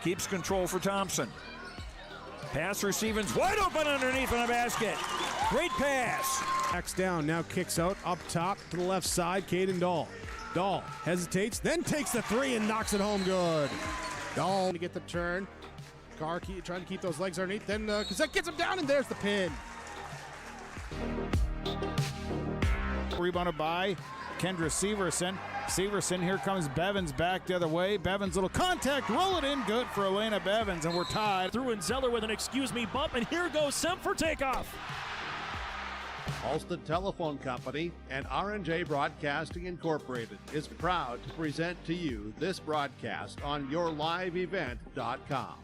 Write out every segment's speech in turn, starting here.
Keeps control for Thompson. Pass receiving's wide open underneath in the basket. Great pass. Backs down, now kicks out, up top to the left side, Caden Dahl. Dahl hesitates, then takes the three and knocks it home good. Dahl to get the turn. Carr trying to keep those legs underneath, then Cassette gets him down, and there's the pin. Rebounded by Kendra Severson. Severson, here comes Bevins back the other way. Bevins, little contact, roll it in, good for Elena Bevins, and we're tied. Through and Zeller with an excuse me bump, and here goes Sem for takeoff. Alston Telephone Company and R&J Broadcasting Incorporated is proud to present to you this broadcast on yourliveevent.com.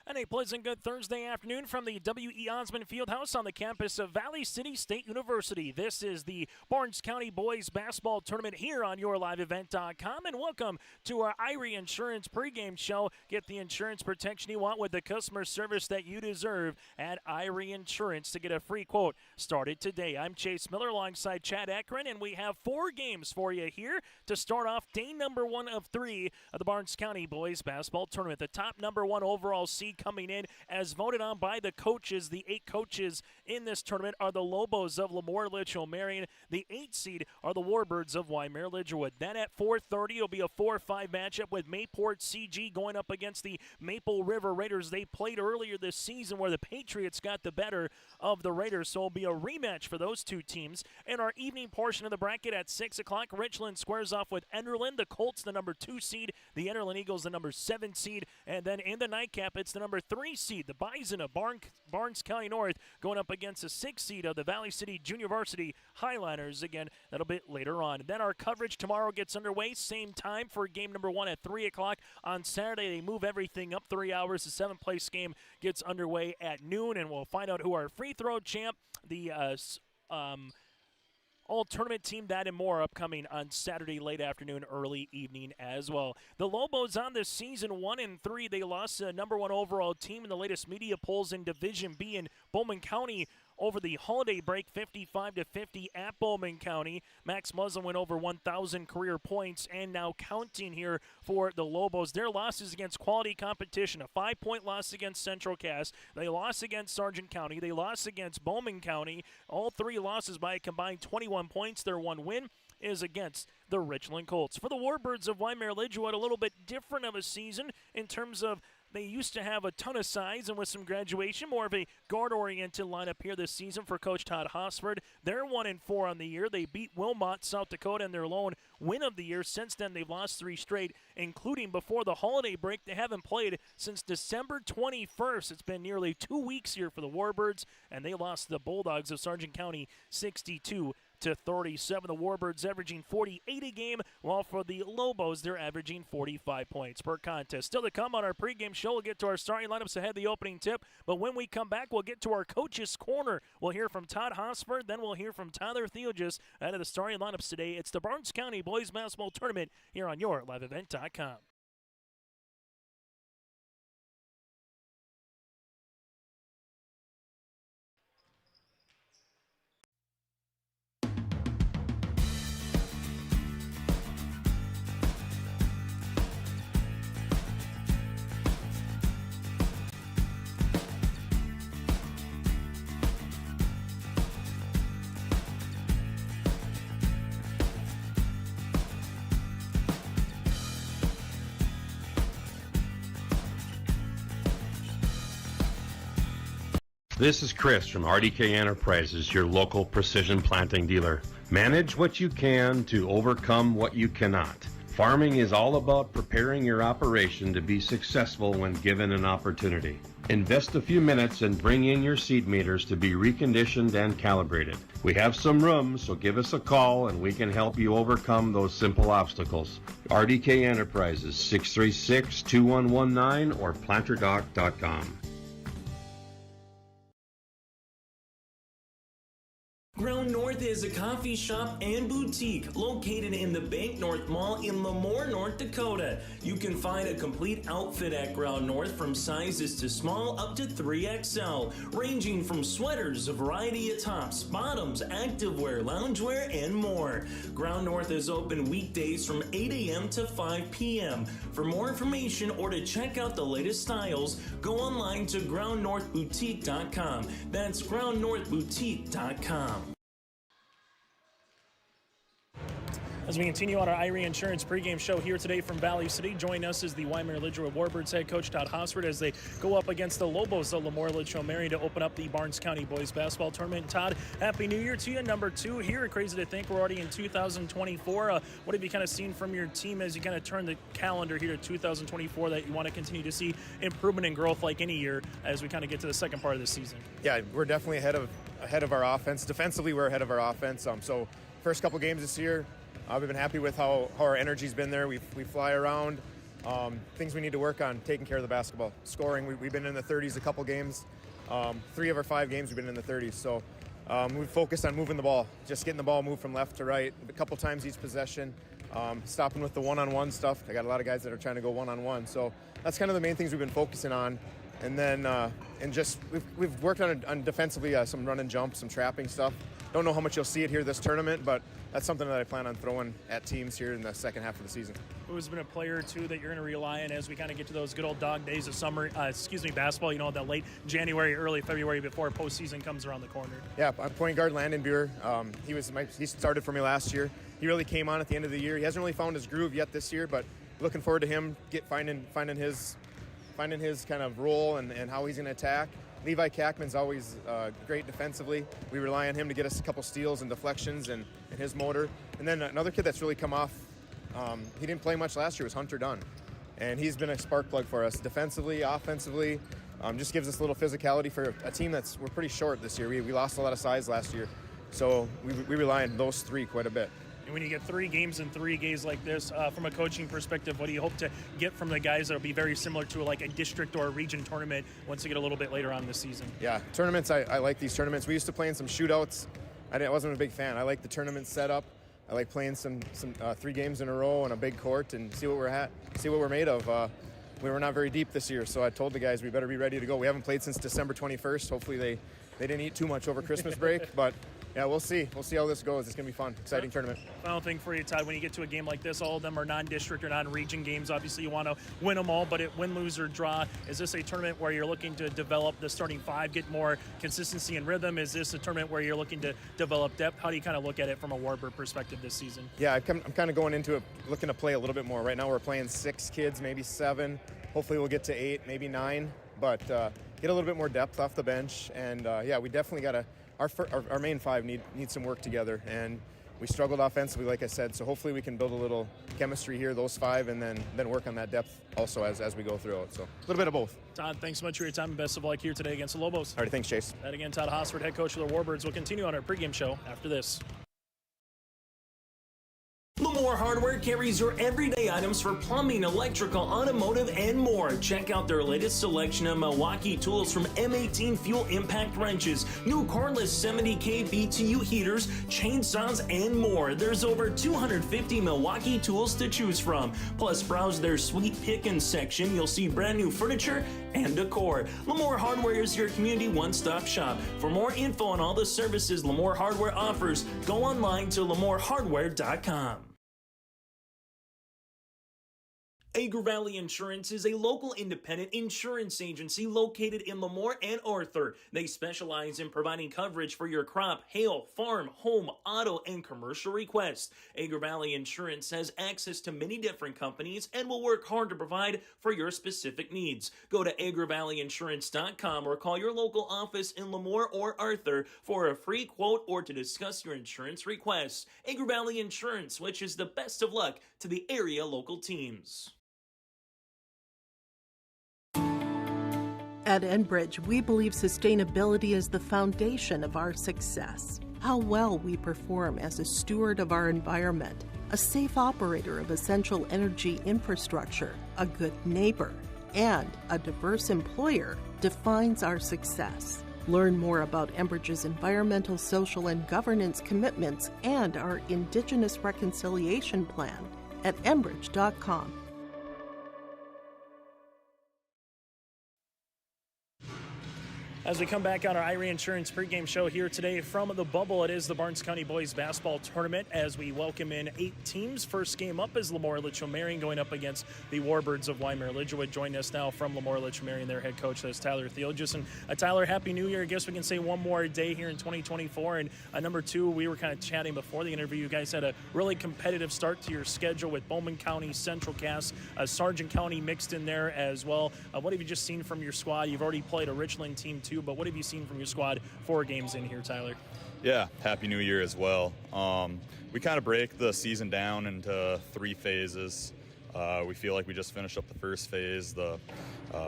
And a pleasant good Thursday afternoon from the W.E. Osmond Fieldhouse on the campus of Valley City State University. This is the Barnes County Boys Basketball Tournament here on yourliveevent.com. And welcome to our Irie Insurance pregame show. Get the insurance protection you want with the customer service that you deserve at Irie Insurance. To get a free quote started today. I'm Chase Miller alongside Chad Akron, and we have 4 games for you here to start off day number 1 of 3 of the Barnes County Boys Basketball Tournament. The top number 1 overall seed coming in as voted on by the coaches. The 8 coaches in this tournament are the Lobos of LaMoure Litchville-Marion. The 8 seed are the Warbirds of Wyndmere-Lidgerwood. Then at 4:30 it'll be a 4-5 matchup with Mayport CG going up against the Maple River Raiders. They played earlier this season where the Patriots got the better of the Raiders, so it'll be a rematch for those 2 teams. In our evening portion of the bracket at 6 o'clock, Richland squares off with Enderlin. The Colts, the number 2 seed. The Enderlin Eagles, the number 7 seed. And then in the nightcap, it's the number 3 seed, the Bison of Barnes County North, going up against the 6 seed of the Valley City Junior Varsity Highliners. Again, that'll be later on. Then our coverage tomorrow gets underway. Same time for game number 1 at 3 o'clock. On Saturday, they move everything up 3 hours. The 7th place game gets underway at noon, and we'll find out who our free throw champ, the all-tournament team, that and more upcoming on Saturday late afternoon, early evening as well. The Lobos on this season 1-3. They lost the number 1 overall team in the latest media polls in Division B in Bowman County over the holiday break, 55-50 at Bowman County. Max Muslin went over 1,000 career points and now counting here for the Lobos. Their losses against quality competition, a 5-point loss against Central Cass. They lost against Sargent County. They lost against Bowman County. All 3 losses by a combined 21 points. Their 1 win is against the Richland Colts. For the Warbirds of Wyndmere-Lidgerwood, a little bit different of a season in terms of they used to have a ton of size, and with some graduation, more of a guard-oriented lineup here this season for Coach Todd Hosford. They're 1-4 on the year. They beat Wilmot, South Dakota, in their lone win of the year. Since then, they've lost 3 straight, including before the holiday break. They haven't played since December 21st. It's been nearly 2 weeks here for the Warbirds, and they lost the Bulldogs of Sargent County 62-37. The Warbirds averaging 48 a game, while for the Lobos, they're averaging 45 points per contest. Still to come on our pregame show, we'll get to our starting lineups ahead of the opening tip, but when we come back, we'll get to our Coach's Corner. We'll hear from Todd Hosford, then we'll hear from Tyler Theogis out of the starting lineups today. It's the Barnes County Boys Basketball Tournament here on yourliveevent.com. This is Chris from RDK Enterprises, your local precision planting dealer. Manage what you can to overcome what you cannot. Farming is all about preparing your operation to be successful when given an opportunity. Invest a few minutes and bring in your seed meters to be reconditioned and calibrated. We have some room, so give us a call and we can help you overcome those simple obstacles. RDK Enterprises, 636-2119 or planterdoc.com. Ground North is a coffee shop and boutique located in the Bank North Mall in LaMoure, North Dakota. You can find a complete outfit at Ground North from sizes to small up to 3XL, ranging from sweaters, a variety of tops, bottoms, activewear, loungewear, and more. Ground North is open weekdays from 8 a.m. to 5 p.m. For more information or to check out the latest styles, go online to groundnorthboutique.com. That's groundnorthboutique.com. As we continue on our Irie Insurance pregame show here today from Valley City, join us is the Wyndmere-Lidgerwood Warbirds head coach Todd Hosford as they go up against the Lobos of LaMoure-Litchville-Marion to open up the Barnes County Boys Basketball Tournament. Todd, Happy New Year to you. Number 2 here. Crazy to think we're already in 2024. What have you kind of seen from your team as you kind of turn the calendar here to 2024 that you want to continue to see improvement and growth like any year as we kind of get to the second part of the season? Yeah, we're definitely ahead of our offense. Defensively, we're ahead of our offense. So first couple games this year, we've been happy with how our energy's been there. We fly around. Things we need to work on, taking care of the basketball. Scoring, we've been in the 30s a couple games. 3 of our 5 games we've been in the 30s. So we focused on moving the ball, just getting the ball moved from left to right, a couple times each possession, stopping with the one-on-one stuff. I got a lot of guys that are trying to go one-on-one. So that's kind of the main things we've been focusing on. And then we've worked on defensively, some run and jump, some trapping stuff. Don't know how much you'll see it here this tournament, but that's something that I plan on throwing at teams here in the second half of the season. Who's been a player or two that you're going to rely on as we kind of get to those good old dog days of summer, basketball, that late January, early February before postseason comes around the corner? Yeah, I'm point guard Landon Buer. He started for me last year. He really came on at the end of the year. He hasn't really found his groove yet this year, but looking forward to him finding his kind of role and how he's going to attack. Levi Kackman's always great defensively. We rely on him to get us a couple steals and deflections and his motor. And then another kid that's really come off, he didn't play much last year, was Hunter Dunn. And he's been a spark plug for us defensively, offensively. Just gives us a little physicality for a team we're pretty short this year. We lost a lot of size last year. So we rely on those 3 quite a bit. And when you get 3 games in 3 days like this, from a coaching perspective, what do you hope to get from the guys that will be very similar to like a district or a region tournament once you get a little bit later on this season? Yeah, tournaments, I like these tournaments. We used to play in some shootouts. I wasn't a big fan. I like the tournament setup. I like playing some 3 games in a row on a big court and see what we're made of. We were not very deep this year, so I told the guys we better be ready to go. We haven't played since December 21st. Hopefully they didn't eat too much over Christmas break, but yeah, we'll see. We'll see how this goes. It's going to be fun. Exciting tournament. Final thing for you, Todd, when you get to a game like this, all of them are non-district or non-region games. Obviously, you want to win them all, but win, lose, or draw. Is this a tournament where you're looking to develop the starting 5, get more consistency and rhythm? Is this a tournament where you're looking to develop depth? How do you kind of look at it from a Warbird perspective this season? Yeah, I'm kind of going into it looking to play a little bit more. Right now we're playing 6 kids, maybe 7. Hopefully we'll get to 8, maybe 9, but get a little bit more depth off the bench. And, we definitely got to – our main 5 need some work together, and we struggled offensively, like I said, so hopefully we can build a little chemistry here, those 5, and then work on that depth also as we go through it. So a little bit of both. Todd, thanks so much for your time, and best of luck here today against the Lobos. All right, thanks, Chase. That again, Todd Hosford, head coach of the Warbirds. We'll continue on our pregame show after this. LaMoure Hardware carries your everyday items for plumbing, electrical, automotive, and more. Check out their latest selection of Milwaukee tools from M18 fuel impact wrenches, new cordless 70K BTU heaters, chainsaws, and more. There's over 250 Milwaukee tools to choose from. Plus, browse their sweet pickings section. You'll see brand new furniture and decor. LaMoure Hardware is your community one-stop shop. For more info on all the services LaMoure Hardware offers, go online to LaMoureHardware.com. Agri Valley Insurance is a local independent insurance agency located in LaMoure and Arthur. They specialize in providing coverage for your crop, hail, farm, home, auto, and commercial requests. Agri Valley Insurance has access to many different companies and will work hard to provide for your specific needs. Go to agrivalleyinsurance.com or call your local office in LaMoure or Arthur for a free quote or to discuss your insurance requests. Agri Valley Insurance wishes the best of luck to the area local teams. At Enbridge, we believe sustainability is the foundation of our success. How well we perform as a steward of our environment, a safe operator of essential energy infrastructure, a good neighbor, and a diverse employer defines our success. Learn more about Enbridge's environmental, social, and governance commitments and our Indigenous Reconciliation Plan at enbridge.com. As we come back on our Irie Insurance pregame show here today from the bubble, it is the Barnes County Boys Basketball Tournament as we welcome in 8 teams. First game up is LaMoure Litchville-Marion going up against the Warbirds of Wyndmere-Lidgerwood. Joining us now from LaMoure Litchville-Marion, their head coach, that's Tyler Theologis. And Tyler, Happy New Year. I guess we can say one more day here in 2024. And number 2, we were kind of chatting before the interview. You guys had a really competitive start to your schedule with Bowman County, Central Cass, Sargent County mixed in there as well. What have you just seen from your squad? You've already played a Richland team too, but what have you seen from your squad 4 games in here, Tyler? Yeah, Happy New Year as well. We kind of break the season down into 3 phases. We feel like we just finished up the first phase, the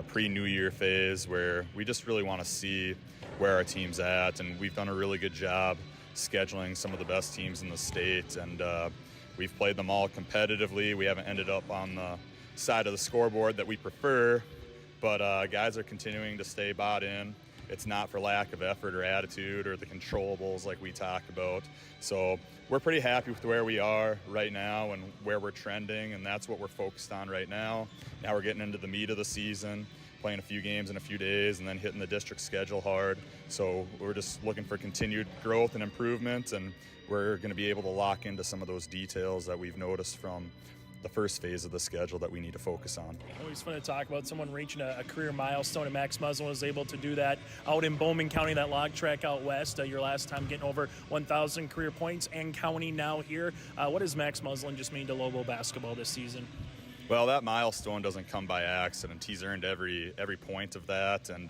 pre-New Year phase, where we just really want to see where our team's at, and we've done a really good job scheduling some of the best teams in the state, and we've played them all competitively. We haven't ended up on the side of the scoreboard that we prefer, but guys are continuing to stay bought in. It's not for lack of effort or attitude or the controllables like we talk about. So we're pretty happy with where we are right now and where we're trending, and that's what we're focused on right now. Now we're getting into the meat of the season, playing a few games in a few days, and then hitting the district schedule hard. So we're just looking for continued growth and improvement, and we're going to be able to lock into some of those details that we've noticed from the first phase of the schedule that we need to focus on. Always fun to talk about someone reaching a career milestone, and Max Muslin was able to do that out in Bowman County, that log track out west. Your last time getting over 1,000 career points and counting now here. What does Max Muslin just mean to Lobo basketball this season? Well, that milestone doesn't come by accident. He's earned every point of that, and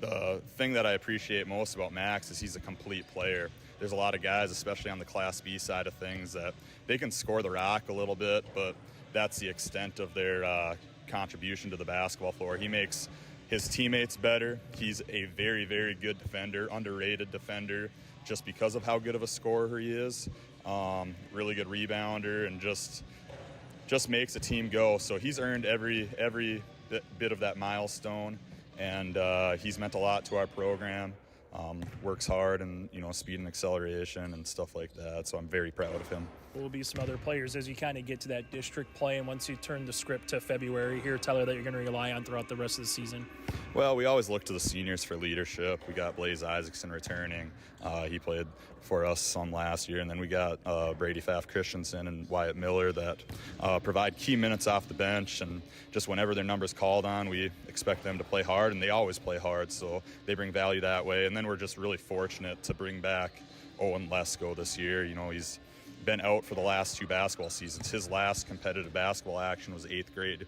the thing that I appreciate most about Max is he's a complete player. There's a lot of guys, especially on the Class B side of things, that they can score the rock a little bit, but that's the extent of their contribution to the basketball floor. He makes his teammates better. He's a very, very good defender, underrated defender, just because of how good of a scorer he is. Really good rebounder, and just makes a team go. So he's earned every bit of that milestone, and he's meant a lot to our program. Works hard, and speed and acceleration and stuff like that, so I'm very proud of him. There will be some other players as you kind of get to that district play, and once you turn the script to February here, Tyler, that you're going to rely on throughout the rest of the season. Well, we always look to the seniors for leadership. We got Blaze Isaacson returning. He played for us some last year, and then we got Brady Pfaff Christensen and Wyatt Miller that provide key minutes off the bench, and just whenever their number's called on, we expect them to play hard, and they always play hard, so they bring value that way. And then we're just really fortunate to bring back Owen Lesko this year. He's been out for the last 2 basketball seasons. His last competitive basketball action was 8th grade.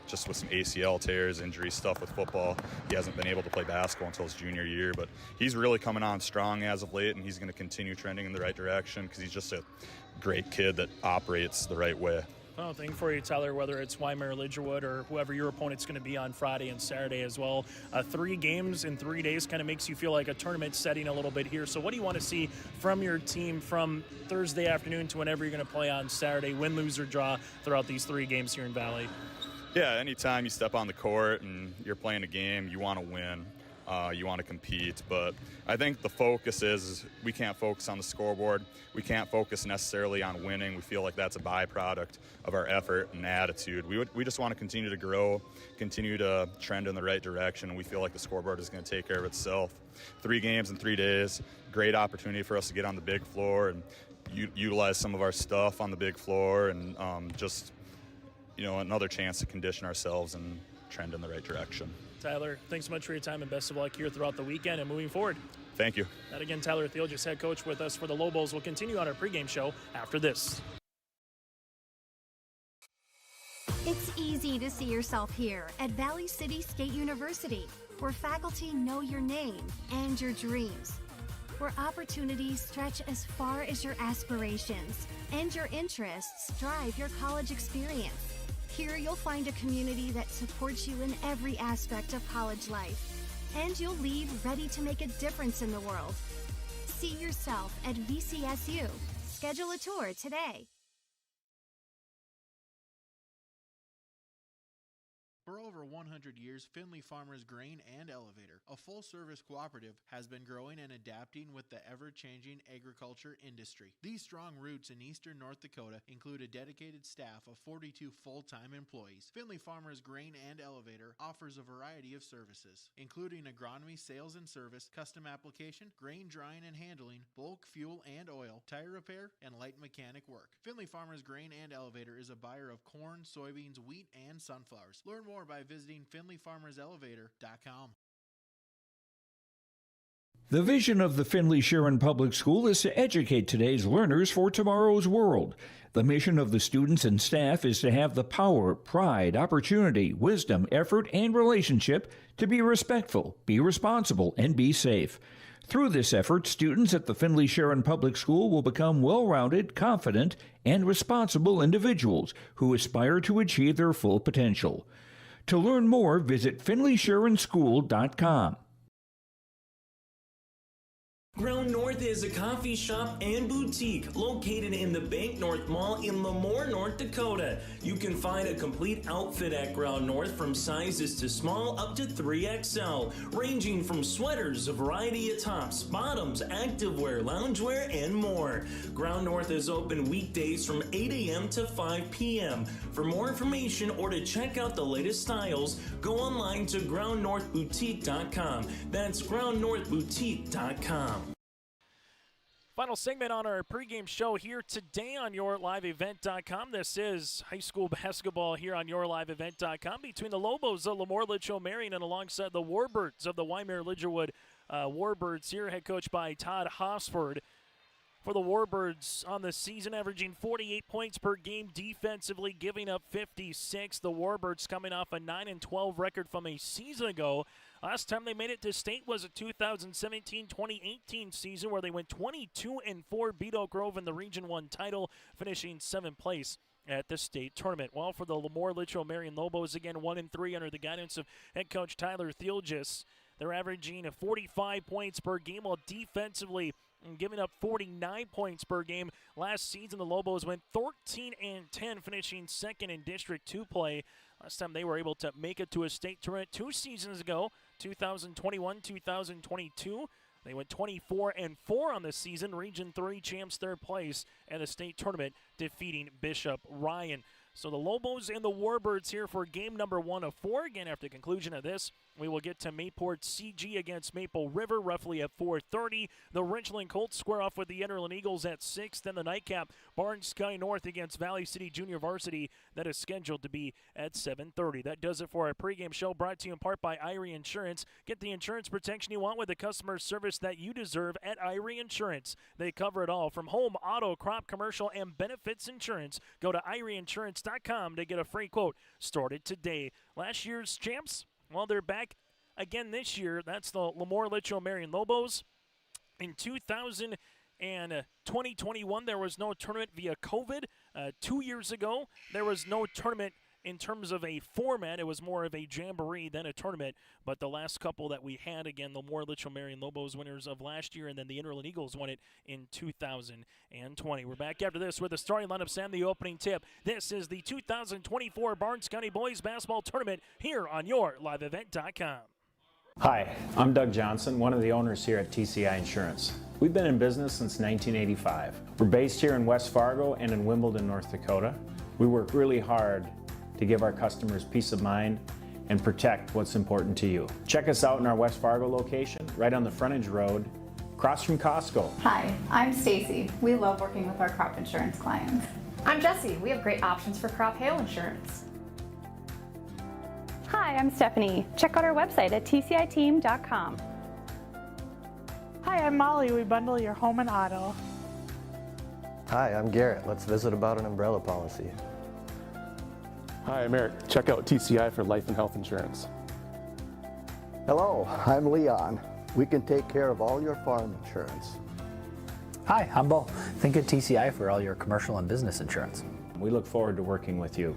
Just with some ACL tears, injury stuff with football. He hasn't been able to play basketball until his junior year, but he's really coming on strong as of late, and he's going to continue trending in the right direction because he's just a great kid that operates the right way. Final thing for you, Tyler, whether it's Wyndmere-Lidgerwood or whoever your opponent's going to be on Friday and Saturday as well, 3 games in 3 days kind of makes you feel like a tournament setting a little bit here. So what do you want to see from your team from Thursday afternoon to whenever you're going to play on Saturday, win, lose, or draw throughout these 3 games here in Valley? Yeah, anytime you step on the court and you're playing a game, you want to win. You want to compete, but I think the focus is we can't focus on the scoreboard. We can't focus necessarily on winning. We feel like that's a byproduct of our effort and attitude. We just want to continue to grow, continue to trend in the right direction, and we feel like the scoreboard is going to take care of itself. 3 games in 3 days, great opportunity for us to get on the big floor and utilize some of our stuff on the big floor, and just another chance to condition ourselves and trend in the right direction. Tyler, thanks so much for your time, and best of luck here throughout the weekend and moving forward. Thank you. That again, Tyler Theologis, head coach with us for the Lobos. We'll continue on our pregame show after this. It's easy to see yourself here at Valley City State University, where faculty know your name and your dreams, where opportunities stretch as far as your aspirations and your interests drive your college experience. Here you'll find a community that supports you in every aspect of college life, and you'll leave ready to make a difference in the world. See yourself at VCSU. Schedule a tour today. For over 100 years, Findlay Farmers Grain and Elevator, a full-service cooperative, has been growing and adapting with the ever-changing agriculture industry. These strong roots in eastern North Dakota include a dedicated staff of 42 full-time employees. Findlay Farmers Grain and Elevator offers a variety of services, including agronomy, sales and service, custom application, grain drying and handling, bulk fuel and oil, tire repair, and light mechanic work. Findlay Farmers Grain and Elevator is a buyer of corn, soybeans, wheat, and sunflowers. Learn more by visiting FindlayFarmersElevator.com. The vision of the Findlay-Sharon Public School is to educate today's learners for tomorrow's world. The mission of the students and staff is to have the power, pride, opportunity, wisdom, effort, and relationship to be respectful, be responsible, and be safe. Through this effort, students at the Findlay-Sharon Public School will become well-rounded, confident, and responsible individuals who aspire to achieve their full potential. To learn more, visit FindlaySharonSchool.com. Ground North is a coffee shop and boutique located in the Bank North Mall in LaMoure, North Dakota. You can find a complete outfit at Ground North from sizes to small up to 3XL, ranging from sweaters, a variety of tops, bottoms, activewear, loungewear, and more. Ground North is open weekdays from 8 a.m. to 5 p.m. For more information or to check out the latest styles, go online to groundnorthboutique.com. That's groundnorthboutique.com. Final segment on our pregame show here today on YourLiveEvent.com. This is high school basketball here on YourLiveEvent.com between the Lobos of LaMoure-Litchville-Marion and alongside the Warbirds of the Wyndmere-Lidgerwood Warbirds here, head coached by Todd Hosford. For the Warbirds on the season, averaging 48 points per game defensively, giving up 56. The Warbirds coming off a 9-12 record from a season ago. Last time they made it to state was a 2017-2018 season where they went 22-4, beat Oak Grove in the Region 1 title, finishing 7th place at the state tournament. Well, for the LaMoure-Litchville-Marion Lobos, again 1-3 under the guidance of head coach Tyler Thielgis. They're averaging 45 points per game while defensively giving up 49 points per game. Last season, the Lobos went 13-10, finishing second in District 2 play. Last time they were able to make it to a state tournament 2 seasons ago, 2021-2022. They went 24-4 on the season, Region 3 champs, 3rd place at the state tournament, defeating Bishop Ryan. So the Lobos and the Warbirds here for game number 1 of 4. Again, after the conclusion of this, we will get to Mayport CG against Maple River roughly at 4:30. The Richland Colts square off with the Enderlin Eagles at 6. Then the nightcap, Barnes County North against Valley City Junior Varsity. That is scheduled to be at 7:30. That does it for our pregame show, brought to you in part by Irie Insurance. Get the insurance protection you want with the customer service that you deserve at Irie Insurance. They cover it all, from home, auto, crop, commercial, and benefits insurance. Go to IrieInsurance.com to get a free quote. Started today. Last year's champs, well, they're back again this year. That's the LaMoure-Litchville-Marion Lobos. In 2021, there was no tournament via COVID. 2 years ago, there was no tournament in terms of a format. It was more of a jamboree than a tournament. But the last couple that we had, again, the LaMoure-Litchville-Marion Lobos winners of last year, and then the Enderlin Eagles won it in 2020. We're back after this with the starting lineups and the opening tip. This is the 2024 Barnes County Boys Basketball Tournament here on YourLiveEvent.com. Hi, I'm Doug Johnson, one of the owners here at TCI Insurance. We've been in business since 1985. We're based here in West Fargo and in Wimbledon, North Dakota. We work really hard to give our customers peace of mind and protect what's important to you. Check us out in our West Fargo location, right on the frontage road, across from Costco. Hi, I'm Stacy. We love working with our crop insurance clients. I'm Jessie. We have great options for crop hail insurance. Hi, I'm Stephanie. Check out our website at tciteam.com. Hi, I'm Molly. We bundle your home and auto. Hi, I'm Garrett. Let's visit about an umbrella policy. Hi, I'm Eric. Check out TCI for life and health insurance. Hello, I'm Leon. We can take care of all your farm insurance. Hi, I'm Bo. Think of TCI for all your commercial and business insurance. We look forward to working with you.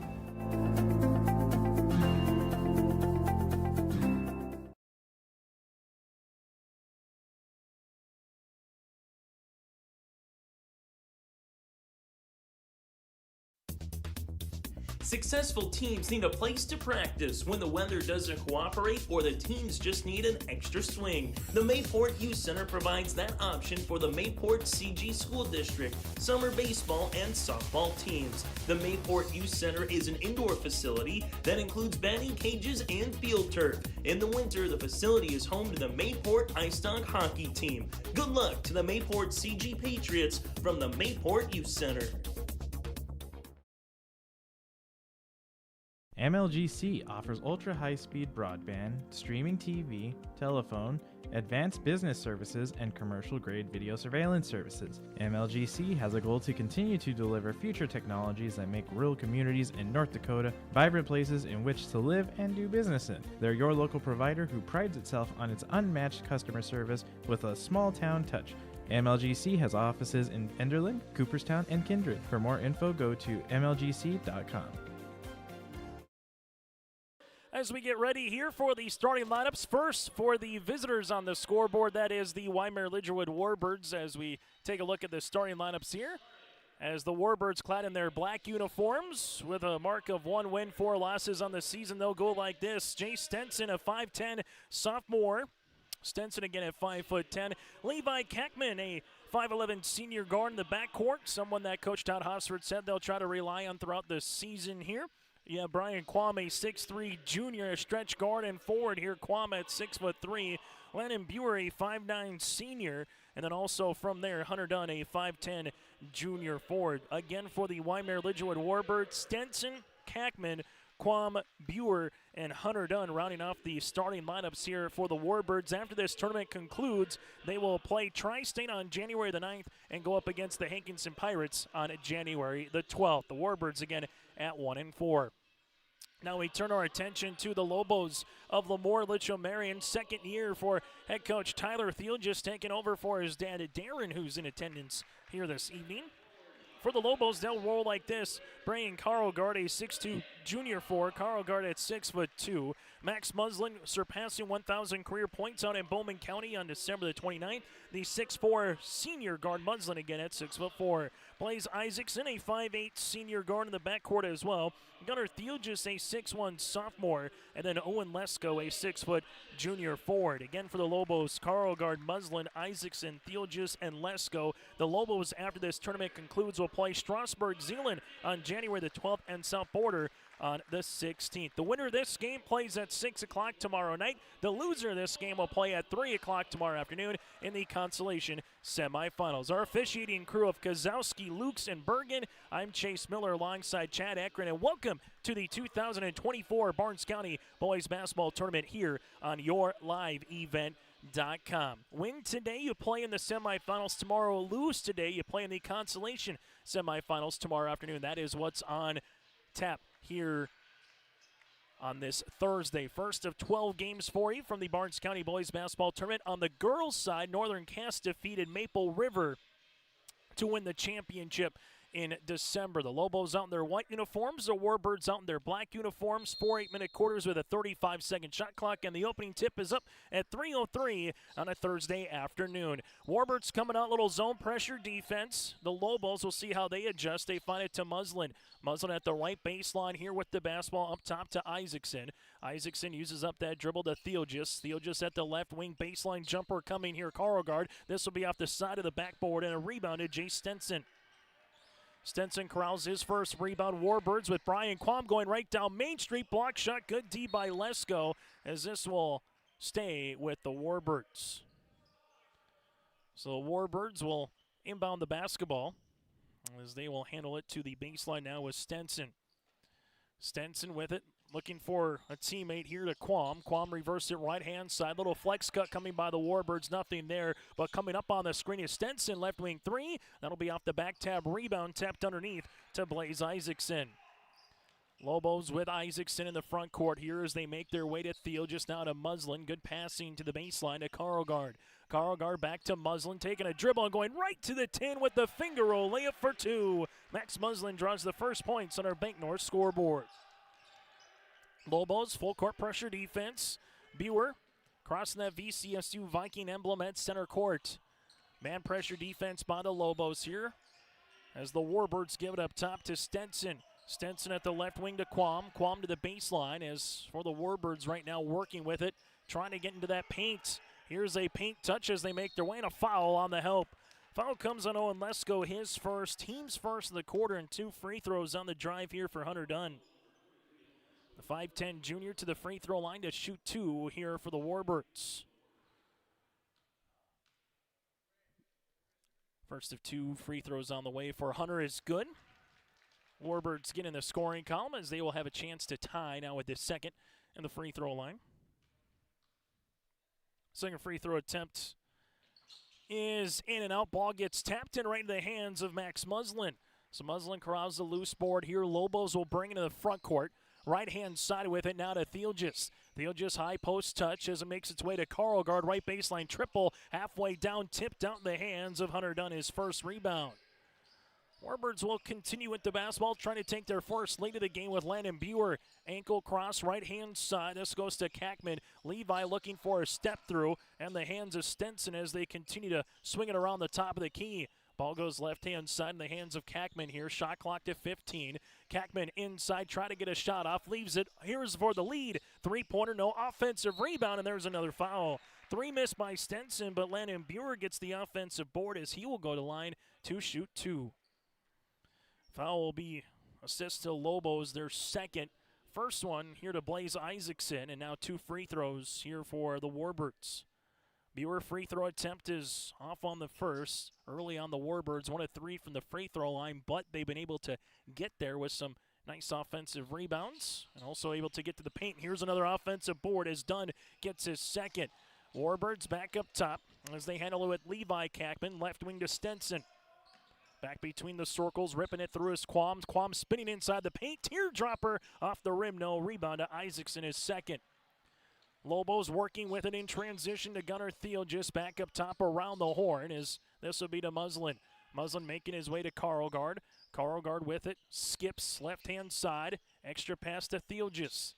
Successful teams need a place to practice when the weather doesn't cooperate or the teams just need an extra swing. The Mayport Youth Center provides that option for the Mayport CG School District, summer baseball and softball teams. The Mayport Youth Center is an indoor facility that includes batting cages and field turf. In the winter, the facility is home to the Mayport Ice Dog hockey team. Good luck to the Mayport CG Patriots from the Mayport Youth Center. MLGC offers ultra-high-speed broadband, streaming TV, telephone, advanced business services, and commercial-grade video surveillance services. MLGC has a goal to continue to deliver future technologies that make rural communities in North Dakota vibrant places in which to live and do business in. They're your local provider who prides itself on its unmatched customer service with a small-town touch. MLGC has offices in Enderlin, Cooperstown, and Kindred. For more info, go to mlgc.com. As we get ready here for the starting lineups, first for the visitors on the scoreboard, that is the Wyndmere-Lidgerwood Warbirds. As we take a look at the starting lineups here, as the Warbirds clad in their black uniforms with a mark of 1 win, 4 losses on the season, they'll go like this. Jay Stenson, a 5'10 sophomore. Stenson again at 5'10. Levi Kackman, a 5'11 senior guard in the backcourt, someone that Coach Todd Hosford said they'll try to rely on throughout the season here. Yeah, Brian Kwame, 6'3 junior, a stretch guard and forward here. Kwame at 6'3. Lennon Buer, a 5'9 senior. And then also from there, Hunter Dunn, a 5'10 junior forward. Again for the Wyndmere-Lidgerwood Warbirds, Stenson, Kackman, Quam, Buer, and Hunter Dunn rounding off the starting lineups here for the Warbirds. After this tournament concludes, they will play Tri-State on January the 9th and go up against the Hankinson Pirates on January the 12th. The Warbirds again at 1-4. Now we turn our attention to the Lobos of LaMoure, Litchville-Marion. Second year for head coach Tyler Thiel, just taking over for his dad Darren, who's in attendance here this evening. For the Lobos, they'll roll like this. Brian Carlgard, a 6'2 junior forward. Carlgard at 6'2. Max Muslin surpassing 1,000 career points out in Bowman County on December the 29th. The 6'4 senior guard Muslin again at 6'4. Blaze Isaacson, a 5'8 senior guard in the backcourt as well. Gunnar Thielges, a 6'1 sophomore. And then Owen Lesko, a 6' junior forward. Again for the Lobos, Carlgard, Muslin, Isaacson, Thielges, and Lesko. The Lobos, after this tournament concludes, will play Strasburg-Zeeland on January the 12th and South Border on the 16th. The winner of this game plays at 6 o'clock tomorrow night. The loser of this game will play at 3 o'clock tomorrow afternoon in the consolation semifinals. Our officiating crew of Kozowski, Lukes, and Bergen. I'm Chase Miller alongside Chad Akron, and welcome to the 2024 Barnes County Boys Basketball Tournament here on your live event.com. Win today, you play in the semifinals tomorrow. Lose today, you play in the consolation semifinals tomorrow afternoon. That is what's on tap here on this Thursday. First of 12 games for you from the Barnes County Boys Basketball Tournament. On the girls' side, Northern Cass defeated Maple River to win the championship in December. The Lobos out in their white uniforms, the Warbirds out in their black uniforms. 4 8-minute quarters with a 35-second shot clock, and the opening tip is up at 3:03 on a Thursday afternoon. Warbirds coming out, little zone pressure defense. The Lobos will see how they adjust. They find it to Muslin. Muslin at the right baseline here with the basketball up top to Isaacson. Isaacson uses up that dribble to Thielges. Thielges at the left wing baseline jumper coming here, Carlgard. This will be off the side of the backboard, and a rebound to Jay Stenson. Stenson corrals his first rebound. Warbirds with Brian Quam going right down Main Street. Block shot, good D by Lesko, as this will stay with the Warbirds. So the Warbirds will inbound the basketball as they will handle it to the baseline now with Stenson. Stenson with it, looking for a teammate here to Quam. Quam reversed it right-hand side. Little flex cut coming by the Warbirds. Nothing there, but coming up on the screen is Stenson, left wing three. That'll be off the back tab rebound, tapped underneath to Blaze Isaacson. Lobos with Isaacson in the front court here as they make their way to Thiel, just now to Muslin. Good passing to the baseline to Carlgard. Carlgard back to Muslin, taking a dribble and going right to the tin with the finger roll. Layup for two. Max Muslin draws the first points on our Bank North scoreboard. Lobos, full court pressure defense. Buer crossing that VCSU Viking emblem at center court. Man pressure defense by the Lobos here as the Warbirds give it up top to Stenson. Stenson at the left wing to Quam. Quam to the baseline as for the Warbirds right now working with it, trying to get into that paint. Here's a paint touch as they make their way, and a foul on the help. Foul comes on Owen Lesko, his first, team's first of the quarter, and 2 free throws on the drive here for Hunter Dunn. The 5'10 junior to the free throw line to shoot 2 here for the Warbirds. First of 2 free throws on the way for Hunter is good. Warbirds get in the scoring column as they will have a chance to tie now with this second and the free throw line. Second free throw attempt is in and out. Ball gets tapped in right into the hands of Max Muslin. So Muslin corrals the loose board here. Lobos will bring it to the front court. Right-hand side with it now to Theelgis. Theelgis high post touch as it makes its way to Carl Guard. Right baseline triple. Halfway down, tipped out in the hands of Hunter Dunn, his first rebound. Warbirds will continue with the basketball, trying to take their first lead of the game with Landon Buer. Ankle cross, right-hand side. This goes to Kackman. Levi looking for a step-through, and the hands of Stenson as they continue to swing it around the top of the key. Ball goes left-hand side in the hands of Kackman here. Shot clock to 15. Kackman inside, trying to get a shot off. Leaves it. Here's for the lead. Three-pointer, no offensive rebound, and there's another foul. 3 missed by Stenson, but Landon Buer gets the offensive board as he will go to line to shoot 2. Foul will be assist to Lobos, their second. First one here to Blaze Isaacson, and now 2 free throws here for the Warbirds. Buer free throw attempt is off on the first. Early on the Warbirds, 1 of 3 from the free throw line, but they've been able to get there with some nice offensive rebounds and also able to get to the paint. Here's another offensive board as Dunn gets his second. Warbirds back up top as they handle it with Levi Kackman, left wing to Stenson. Back between the circles, ripping it through his Quam. Quam spinning inside the paint. Teardropper off the rim. No rebound to Isaacson, his second. Lobos working with it in transition to Gunnar Theelgis. Back up top around the horn as this will be to Muslin. Muslin making his way to Carlgard. Carlgard with it. Skips left-hand side. Extra pass to Theelgis.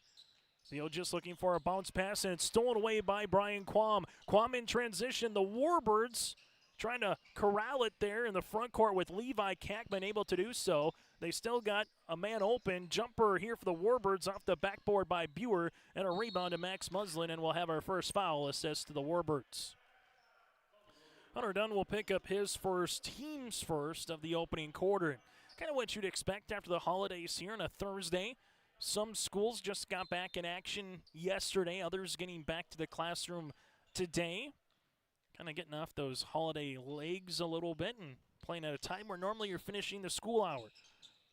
Theelgis looking for a bounce pass, and it's stolen away by Brian Quam. Quam in transition. The Warbirds trying to corral it there in the front court with Levi Kackman able to do so. They still got a man open. Jumper here for the Warbirds off the backboard by Buer, and a rebound to Max Muslin, and we'll have our first foul assist to the Warbirds. Hunter Dunn will pick up his first, team's first of the opening quarter. Kind of what you'd expect after the holidays here on a Thursday. Some schools just got back in action yesterday, others getting back to the classroom today. Kind of getting off those holiday legs a little bit and playing at a time where normally you're finishing the school hour.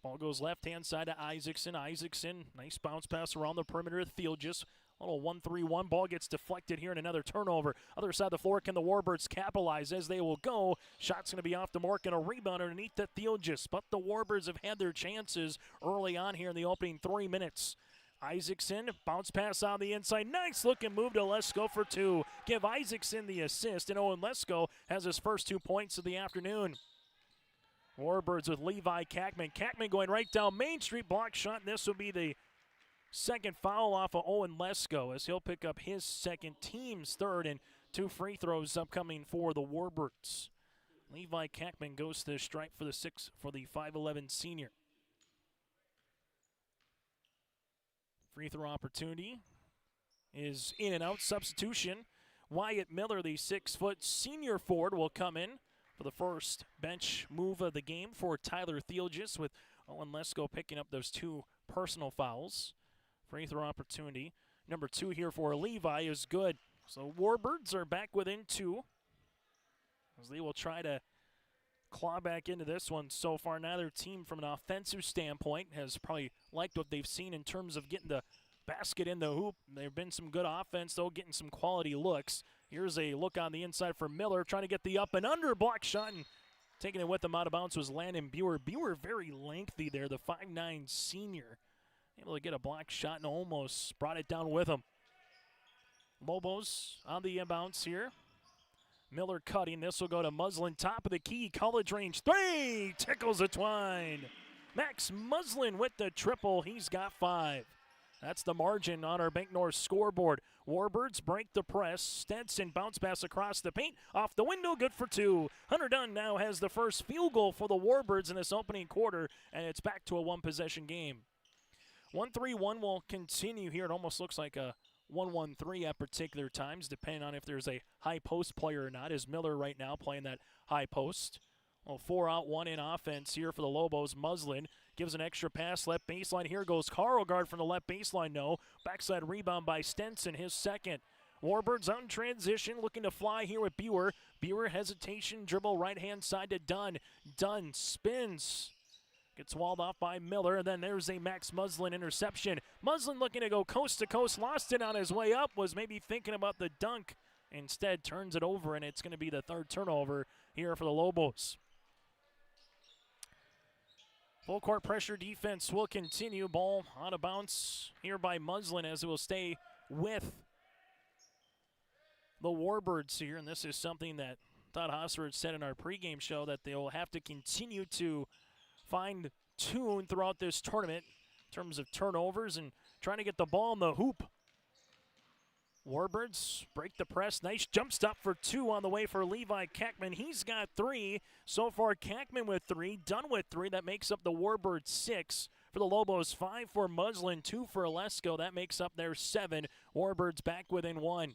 Ball goes left-hand side to Isaacson. Isaacson, nice bounce pass around the perimeter of Theelgis. A little 1-3-1. Ball gets deflected here and another turnover. Other side of the floor, can the Warbirds capitalize as they will go? Shot's going to be off the mark and a rebound underneath the Theelgis. But the Warbirds have had their chances early on here in the opening 3 minutes. Isaacson, bounce pass on the inside. Nice looking move to Lesko for 2. Give Isaacson the assist, and Owen Lesko has his first 2 points of the afternoon. Warbirds with Levi Kackman. Kackman going right down Main Street, block shot, and this will be the second foul off of Owen Lesko as he'll pick up his second, team's third, and 2 free throws upcoming for the Warbirds. Levi Kackman goes to the stripe for the 5'11 senior. Free throw opportunity is in and out. Substitution. Wyatt Miller, the 6-foot senior forward, will come in for the first bench move of the game for Tyler Theelgis, with Owen Lesko picking up those 2 personal fouls. Free throw opportunity. Number 2 here for Levi is good. So Warbirds are back within 2 as they will try to claw back into this one. So far, neither team from an offensive standpoint has probably liked what they've seen in terms of getting the basket in the hoop. There have been some good offense, though, getting some quality looks. Here's a look on the inside for Miller, trying to get the up and under block shot, and taking it with him out of bounds was Landon Buer. Buer very lengthy there, the 5'9 senior. Able to get a block shot and almost brought it down with him. Lobos on the inbounds here. Miller cutting. This will go to Muslin. Top of the key. College range 3. Tickles the twine. Max Muslin with the triple. He's got 5. That's the margin on our Bank North scoreboard. Warbirds break the press. Stenson bounce pass across the paint. Off the window, good for 2. Hunter Dunn now has the first field goal for the Warbirds in this opening quarter, and it's back to a one-possession game. 1-3-1 will continue here. It almost looks like a 1-1-3 at particular times, depending on if there's a high post player or not, as Miller right now playing that high post. Well, 4 out, 1 in offense here for the Lobos. Muslin gives an extra pass, left baseline. Here goes Carlgard from the left baseline, no. Backside rebound by Stenson, his second. Warbirds out in transition, looking to fly here with Buer. Buer hesitation, dribble right-hand side to Dunn. Dunn spins. Gets walled off by Miller, and then there's a Max Muslin interception. Muslin looking to go coast to coast, lost it on his way up, was maybe thinking about the dunk. Instead, turns it over, and it's going to be the third turnover here for the Lobos. Full court pressure defense will continue. Ball out of bounds here by Muslin as it will stay with the Warbirds here. And this is something that Todd Hosser had said in our pregame show, that they'll have to continue to find tune throughout this tournament in terms of turnovers and trying to get the ball in the hoop. Warbirds break the press. Nice jump stop for 2 on the way for Levi Kackman. He's got 3. So far, Kackman with 3, Dunn with 3. That makes up the Warbirds 6. For the Lobos, 5 for Muslin, 2 for Alesko. That makes up their 7. Warbirds back within 1.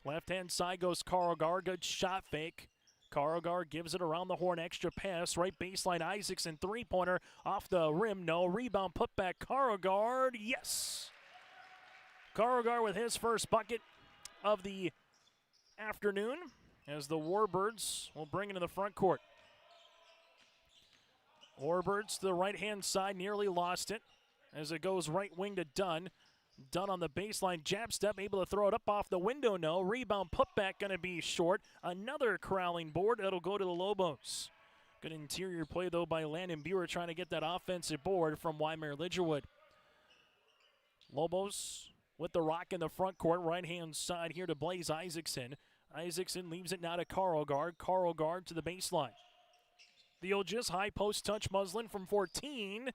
Left-hand side goes Carlgard. Good shot fake. Carlgard gives it around the horn. Extra pass. Right baseline. Isaacson three-pointer. Off the rim. No. Rebound. Put back. Carlgard. Yes. Carlgard with his first bucket of the afternoon as the Warbirds will bring it to the front court. Warbirds to the right-hand side, nearly lost it as it goes right wing to Dunn. Dunn on the baseline, jab step, able to throw it up off the window, no. Rebound, putback going to be short. Another corralling board, that'll go to the Lobos. Good interior play, though, by Landon Buer trying to get that offensive board from Wyndmere-Lidgerwood. Lobos with the rock in the front court, right-hand side here to Blaze Isaacson. Isaacson leaves it now to Carlgard. Carlgard to the baseline. Theoljus, high post touch, Muslin from 14.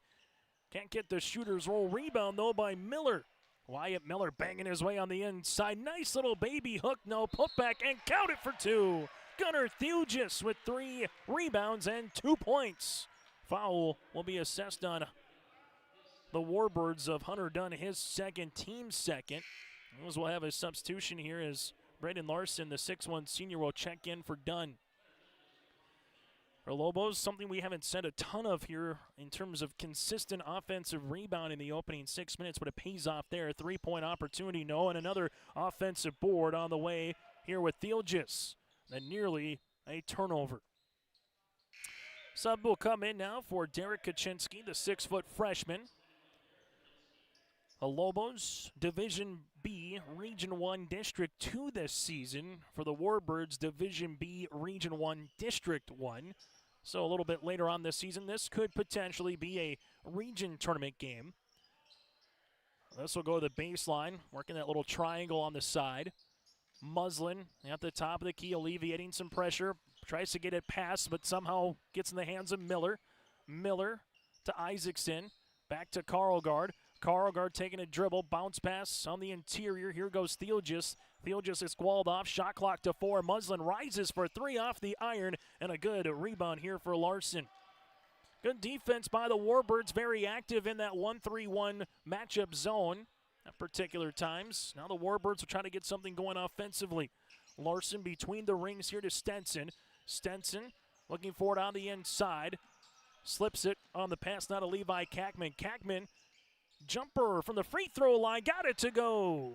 Can't get the shooter's roll. Rebound, though, by Miller. Wyatt Miller banging his way on the inside. Nice little baby hook, no putback, and count it for 2. Gunnar Theoljus with 3 rebounds and 2 points. Foul will be assessed on the Warbirds of Hunter Dunn, his second, team's second. As we'll have a substitution here as Braden Larson, the 6'1 senior, will check in for Dunn. For Lobos, something we haven't said a ton of here in terms of consistent offensive rebound in the opening 6 minutes, but it pays off there. 3-point opportunity, no, and another offensive board on the way here with Theoljus. And nearly a turnover. Sub will come in now for Derek Kaczynski, the 6-foot freshman. The Lobos, Division B, Region 1, District 2 this season. For the Warbirds, Division B, Region 1, District 1. So a little bit later on this season, this could potentially be a region tournament game. This will go to the baseline, working that little triangle on the side. Muslin at the top of the key, alleviating some pressure. Tries to get it past, but somehow gets in the hands of Miller. Miller to Isaacson. Back to Carlgard. Carlgard taking a dribble, bounce pass on the interior. Here goes Theoljus. Theoljus is squalled off, shot clock to 4. Muslin rises for 3 off the iron, and a good rebound here for Larson. Good defense by the Warbirds, very active in that 1-3-1 matchup zone at particular times. Now the Warbirds will try to get something going offensively. Larson between the rings here to Stenson. Stenson looking for it on the inside. Slips it on the pass, now to Levi Kackman. Kackman, jumper from the free throw line, got it to go.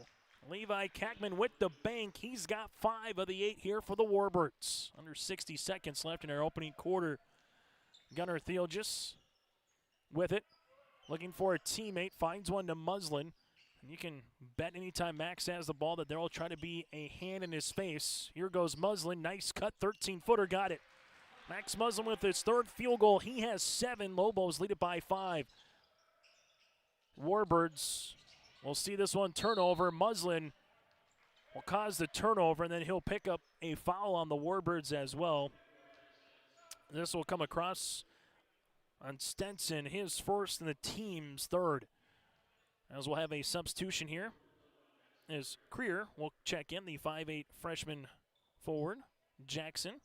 Levi Kackman with the bank. He's got 5 of the 8 here for the Warbirds. Under 60 seconds left in our opening quarter. Gunnar Theoljus with it. Looking for a teammate, finds one to Muslin. And you can bet anytime Max has the ball that there will try to be a hand in his face. Here goes Muslin, nice cut, 13-footer, got it. Max Muslin with his 3rd field goal. He has 7. Lobos lead it by 5. Warbirds will see this one turnover. Muslin will cause the turnover, and then he'll pick up a foul on the Warbirds as well. This will come across on Stenson, his first and the team's 3rd. As we'll have a substitution here, as Creer will check in, the 5'8 freshman forward, Jackson.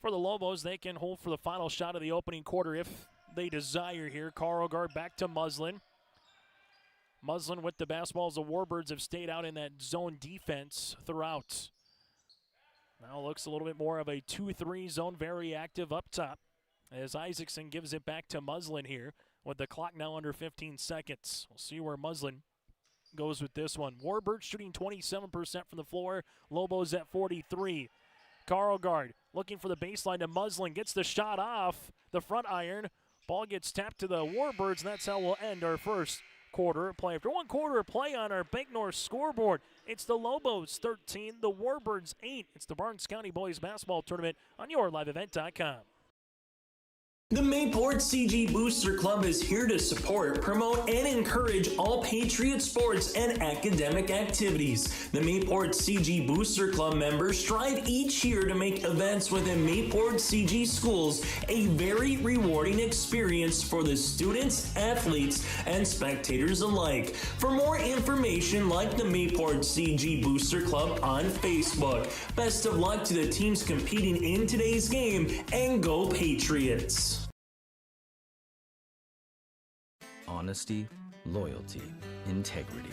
For the Lobos, they can hold for the final shot of the opening quarter if they desire here. Carlgard back to Muslin. Muslin with the basketballs. The Warbirds have stayed out in that zone defense throughout. Now looks a little bit more of a 2-3 zone, very active up top, as Isaacson gives it back to Muslin here with the clock now under 15 seconds. We'll see where Muslin goes with this one. Warbirds shooting 27% from the floor. Lobos at 43. Carlgard looking for the baseline to Muslin. Gets the shot off the front iron. Ball gets tapped to the Warbirds, and that's how we'll end our first quarter play. After one quarter of play on our Bank North scoreboard, it's the Lobos 13, the Warbirds 8. It's the Barnes County Boys Basketball Tournament on yourliveevent.com. The Mayport CG Booster Club is here to support, promote, and encourage all Patriot sports and academic activities. The Mayport CG Booster Club members strive each year to make events within Mayport CG schools a very rewarding experience for the students, athletes, and spectators alike. For more information, like the Mayport CG Booster Club on Facebook. Best of luck to the teams competing in today's game, and go Patriots! Honesty, loyalty, integrity.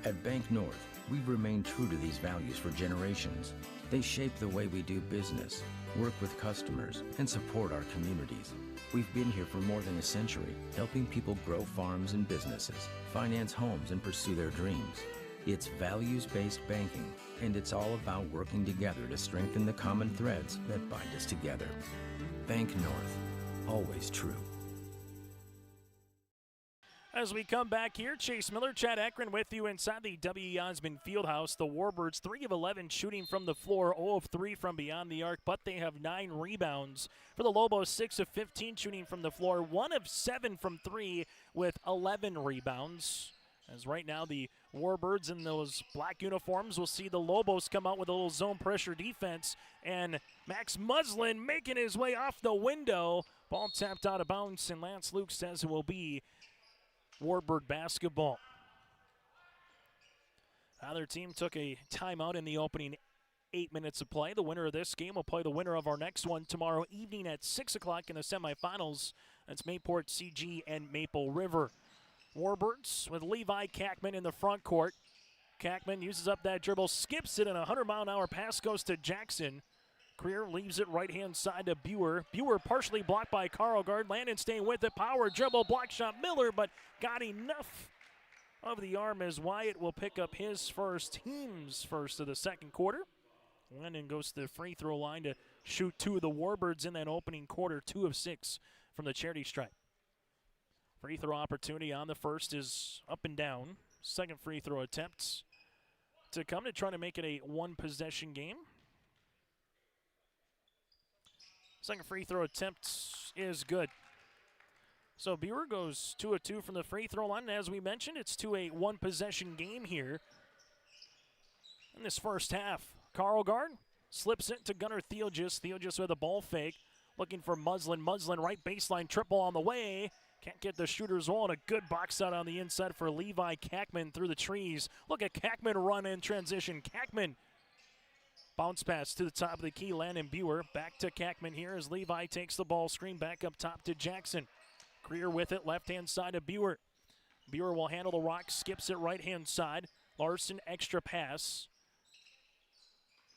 At Bank North, we've remained true to these values for generations. They shape the way we do business, work with customers, and support our communities. We've been here for more than a century, helping people grow farms and businesses, finance homes, and pursue their dreams. It's values-based banking, and it's all about working together to strengthen the common threads that bind us together. Bank North, always true. As we come back here, Chase Miller, Chad Ekron with you inside the W. Osmond Fieldhouse. The Warbirds 3 of 11 shooting from the floor, 0 of 3 from beyond the arc, but they have 9 rebounds. For the Lobos, 6 of 15 shooting from the floor, 1 of 7 from 3 with 11 rebounds. As right now the Warbirds in those black uniforms will see the Lobos come out with a little zone pressure defense, and Max Muslin making his way off the window. Ball tapped out of bounds, and Lance Luke says it will be Warbird basketball. Either team took a timeout in the opening 8 minutes of play. The winner of this game will play the winner of our next one tomorrow evening at 6 o'clock in the semifinals. That's Mayport CG and Maple River. Warbirds with Levi Kackman in the front court. Kackman uses up that dribble, skips it, and a 100-mile-an-hour pass goes to Jackson. Creer leaves it right-hand side to Buer. Buer partially blocked by Carlgard. Landon staying with it. Power dribble, block shot Miller, but got enough of the arm as Wyatt will pick up his first, team's first of the second quarter. Landon goes to the free throw line to shoot 2 of the Warbirds in that opening quarter, 2 of 6 from the charity stripe. Free throw opportunity on the first is up and down. Second free throw attempt to come to try to make it a one-possession game. Second free throw attempt is good. So Buer goes 2 of 2 from the free throw line. And as we mentioned, it's to a one-possession game here in this first half. Carlgard slips it to Gunnar Theogis. Theogis with a ball fake, looking for Muslin. Muslin right baseline triple on the way. Can't get the shooter's wall, and a good box out on the inside for Levi Kackman through the trees. Look at Kackman run in transition. Kackman bounce pass to the top of the key. Landon Buer back to Kackman here as Levi takes the ball. Screen back up top to Jackson. Creer with it, left-hand side of Buer. Buer will handle the rock, skips it right-hand side. Larson extra pass.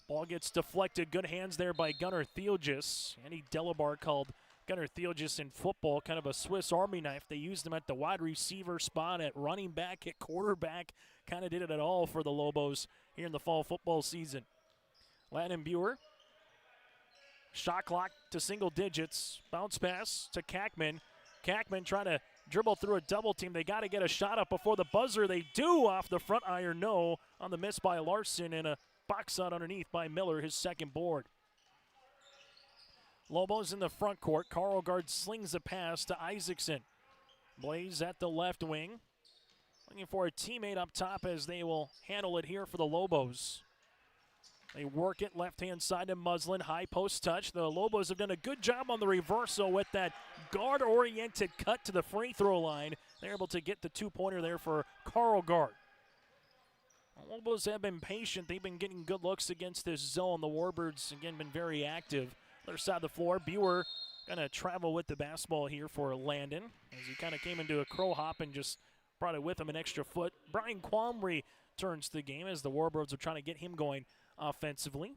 Ball gets deflected. Good hands there by Gunnar Theogis. Andy Delabar called Gunnar Theogis in football kind of a Swiss Army knife. They used him at the wide receiver spot, at running back, at quarterback. Kind of did it at all for the Lobos here in the fall football season. Landon Buer. Shot clock to single digits. Bounce pass to Kackman. Kackman trying to dribble through a double team. They got to get a shot up before the buzzer. They do off the front iron. No on the miss by Larson, and a box out underneath by Miller, his second board. Lobos in the front court. Carlgard slings a pass to Isaacson. Blaze at the left wing. Looking for a teammate up top as they will handle it here for the Lobos. They work it left-hand side to Muslin. High post touch. The Lobos have done a good job on the reversal with that guard-oriented cut to the free throw line. They're able to get the two-pointer there for Carlgard. The Lobos have been patient. They've been getting good looks against this zone. The Warbirds, again, been very active. Other side of the floor, Buer going to travel with the basketball here for Landon as he kind of came into a crow hop and just brought it with him an extra foot. Brian Quam returns to the game as the Warbirds are trying to get him going offensively.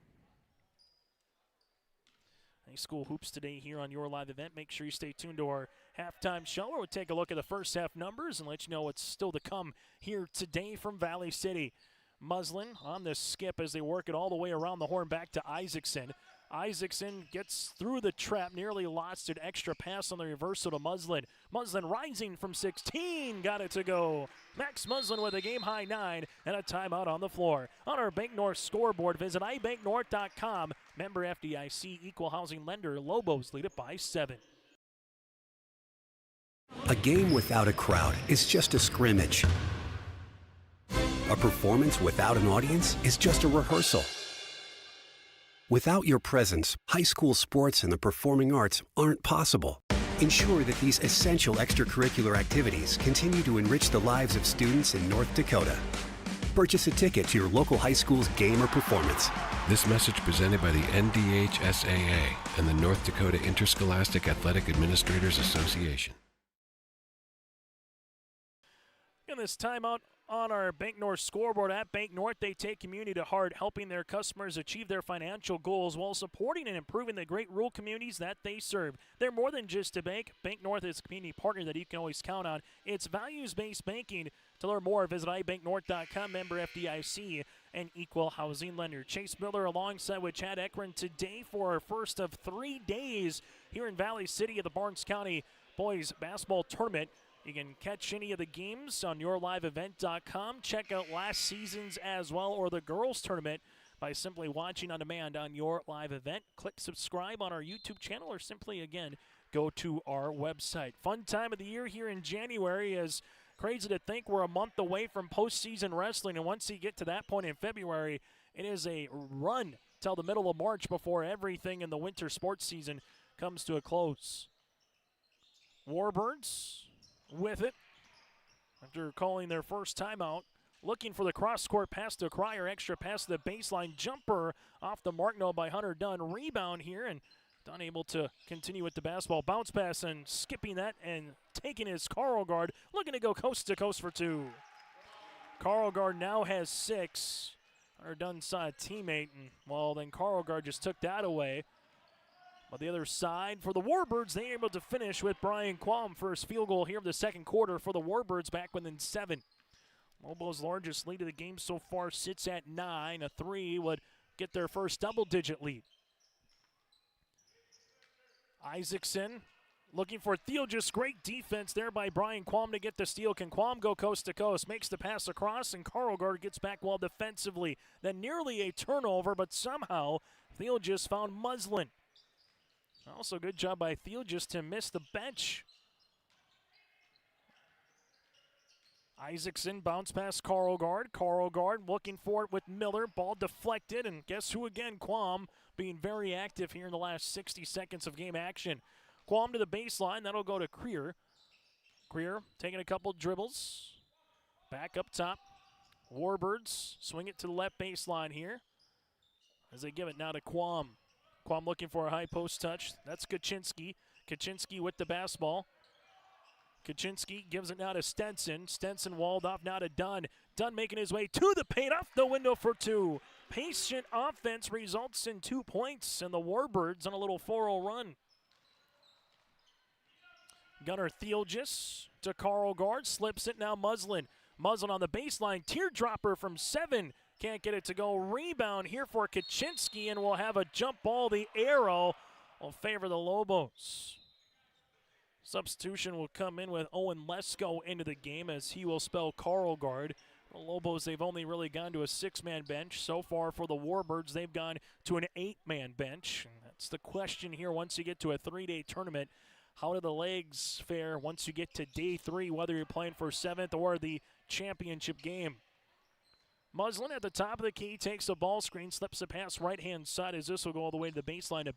High school hoops today here on your live event. Make sure you stay tuned to our halftime show where we'll take a look at the first half numbers and let you know what's still to come here today from Valley City. Muslin on the skip as they work it all the way around the horn back to Isaacson. Isaacson gets through the trap, nearly lost an extra pass on the reversal to Muslin. Muslin rising from 16, got it to go. Max Muslin with a game-high 9 and a timeout on the floor. On our Bank North scoreboard, visit ibanknorth.com. Member FDIC, equal housing lender. Lobos lead it by 7. A game without a crowd is just a scrimmage. A performance without an audience is just a rehearsal. Without your presence, high school sports and the performing arts aren't possible. Ensure that these essential extracurricular activities continue to enrich the lives of students in North Dakota. Purchase a ticket to your local high school's game or performance. This message presented by the NDHSAA and the North Dakota Interscholastic Athletic Administrators Association. In this timeout on our Bank North scoreboard at Bank North, they take community to heart, helping their customers achieve their financial goals while supporting and improving the great rural communities that they serve. They're more than just a bank. Bank North is a community partner that you can always count on. It's values-based banking. To learn more, visit ibanknorth.com, member FDIC, and equal housing lender. Chase Miller alongside with Chad Ekron today for our first of 3 days here in Valley City at the Barnes County Boys Basketball Tournament. You can catch any of the games on yourliveevent.com. Check out last season's as well, or the girls' tournament by simply watching on demand on Your Live Event. Click subscribe on our YouTube channel, or simply, again, go to our website. Fun time of the year here in January. Is crazy to think we're a month away from postseason wrestling, and once you get to that point in February, it is a run till the middle of March before everything in the winter sports season comes to a close. Warbirds with it after calling their first timeout, looking for the cross-court pass to Cryer, extra pass to the baseline, jumper off the mark, no, by Hunter Dunn. Rebound here, and Dunn able to continue with the basketball. Bounce pass and skipping that and taking his Carlgard, looking to go coast to coast for 2. Carlgard now has 6. Hunter Dunn saw a teammate, and well, then Carlgard just took that away. On the other side, for the Warbirds, they are able to finish with Brian Quam. First field goal here of the second quarter for the Warbirds, back within 7. Lobos' largest lead of the game so far sits at 9. A 3 would get their first double-digit lead. Isaacson looking for Thiel, just great defense there by Brian Quam to get the steal. Can Quam go coast to coast? Makes the pass across, and Carlgard gets back well defensively. Then nearly a turnover, but somehow Thiel just found Muslin. Also, good job by Thiel just to miss the bench. Isaacson bounce past Carlgard. Carlgard looking for it with Miller. Ball deflected, and guess who again? Quam being very active here in the last 60 seconds of game action. Quam to the baseline. That'll go to Creer. Creer taking a couple dribbles. Back up top. Warbirds swing it to the left baseline here as they give it now to Quam. Quam looking for a high post touch. That's Kaczynski. Kaczynski with the basketball. Kaczynski gives it now to Stenson. Stenson walled off now to Dunn. Dunn making his way to the paint, off the window for 2. Patient offense results in 2 points, and the Warbirds on a little 4-0 run. Gunnar Thielgis to Carlgard. Slips it now Muslin. Muslin on the baseline. Teardropper from 7. Can't get it to go. Rebound here for Kaczynski, and we'll have a jump ball. The arrow will favor the Lobos. Substitution will come in with Owen Lesko into the game as he will spell Carlgard. The Lobos, they've only really gone to a 6-man bench. So far for the Warbirds, they've gone to an 8-man bench. And that's the question here once you get to a 3-day tournament. How do the legs fare once you get to day 3, whether you're playing for 7th or the championship game? Muslin at the top of the key takes a ball screen, slips a pass right-hand side as this will go all the way to the baseline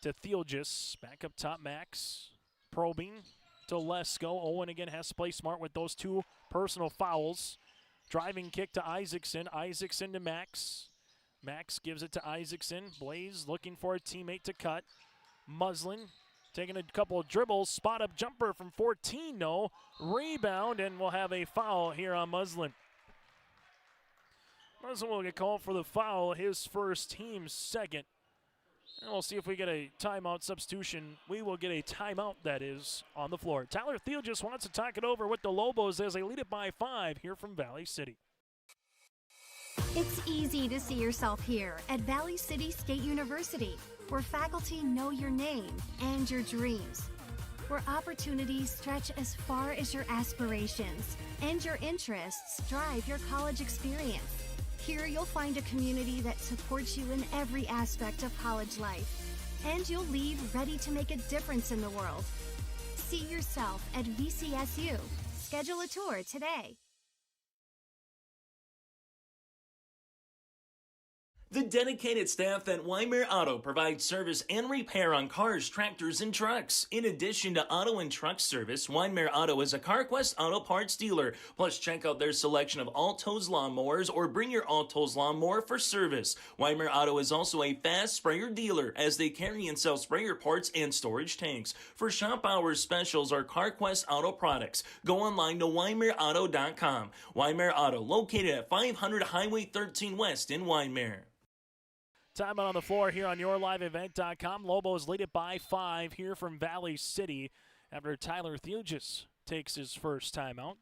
to Thielgis. Back up top, Max. Probing. to Lesko. Owen again has to play smart with those 2 personal fouls. Driving kick to Isaacson. Isaacson to Max. Max gives it to Isaacson. Blaze looking for a teammate to cut. Muslin taking a couple of dribbles. Spot up jumper from 14. No. Rebound, and we'll have a foul here on Muslin. Muslin will get called for the foul, his first, team's second. And we'll see if we get a timeout substitution. We will get a timeout, that is, on the floor. Tyler Thiel just wants to talk it over with the Lobos as they lead it by 5 here from Valley City. It's easy to see yourself here at Valley City State University, where faculty know your name and your dreams, where opportunities stretch as far as your aspirations and your interests drive your college experience. Here you'll find a community that supports you in every aspect of college life, and you'll leave ready to make a difference in the world. See yourself at VCSU. Schedule a tour today. The dedicated staff at Wyndmere Auto provides service and repair on cars, tractors, and trucks. In addition to auto and truck service, Wyndmere Auto is a CarQuest auto parts dealer. Plus, check out their selection of Alto's lawnmowers or bring your Alto's lawnmower for service. Wyndmere Auto is also a fast sprayer dealer as they carry and sell sprayer parts and storage tanks. For shop hours specials or CarQuest auto products, go online to WyndmereAuto.com. Wyndmere Auto, located at 500 Highway 13 West in Wyndmere. Timeout on the floor here on YourLiveEvent.com. Lobos lead it by 5 here from Valley City after Tyler Thugis takes his first timeout.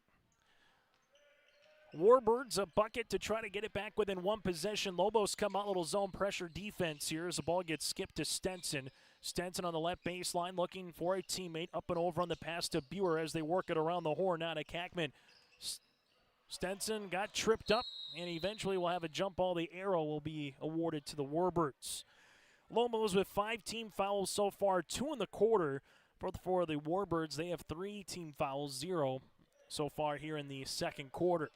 Warbirds a bucket to try to get it back within 1 possession. Lobos come out, little zone pressure defense here as the ball gets skipped to Stenson. Stenson on the left baseline looking for a teammate. Up and over on the pass to Buer as they work it around the horn. Now to Kackman. Stenson got tripped up, and eventually will have a jump ball. The arrow will be awarded to the Warbirds. Lobos with 5 team fouls so far, 2 in the quarter. For the Warbirds, they have 3 team fouls, 0 so far here in the second quarter.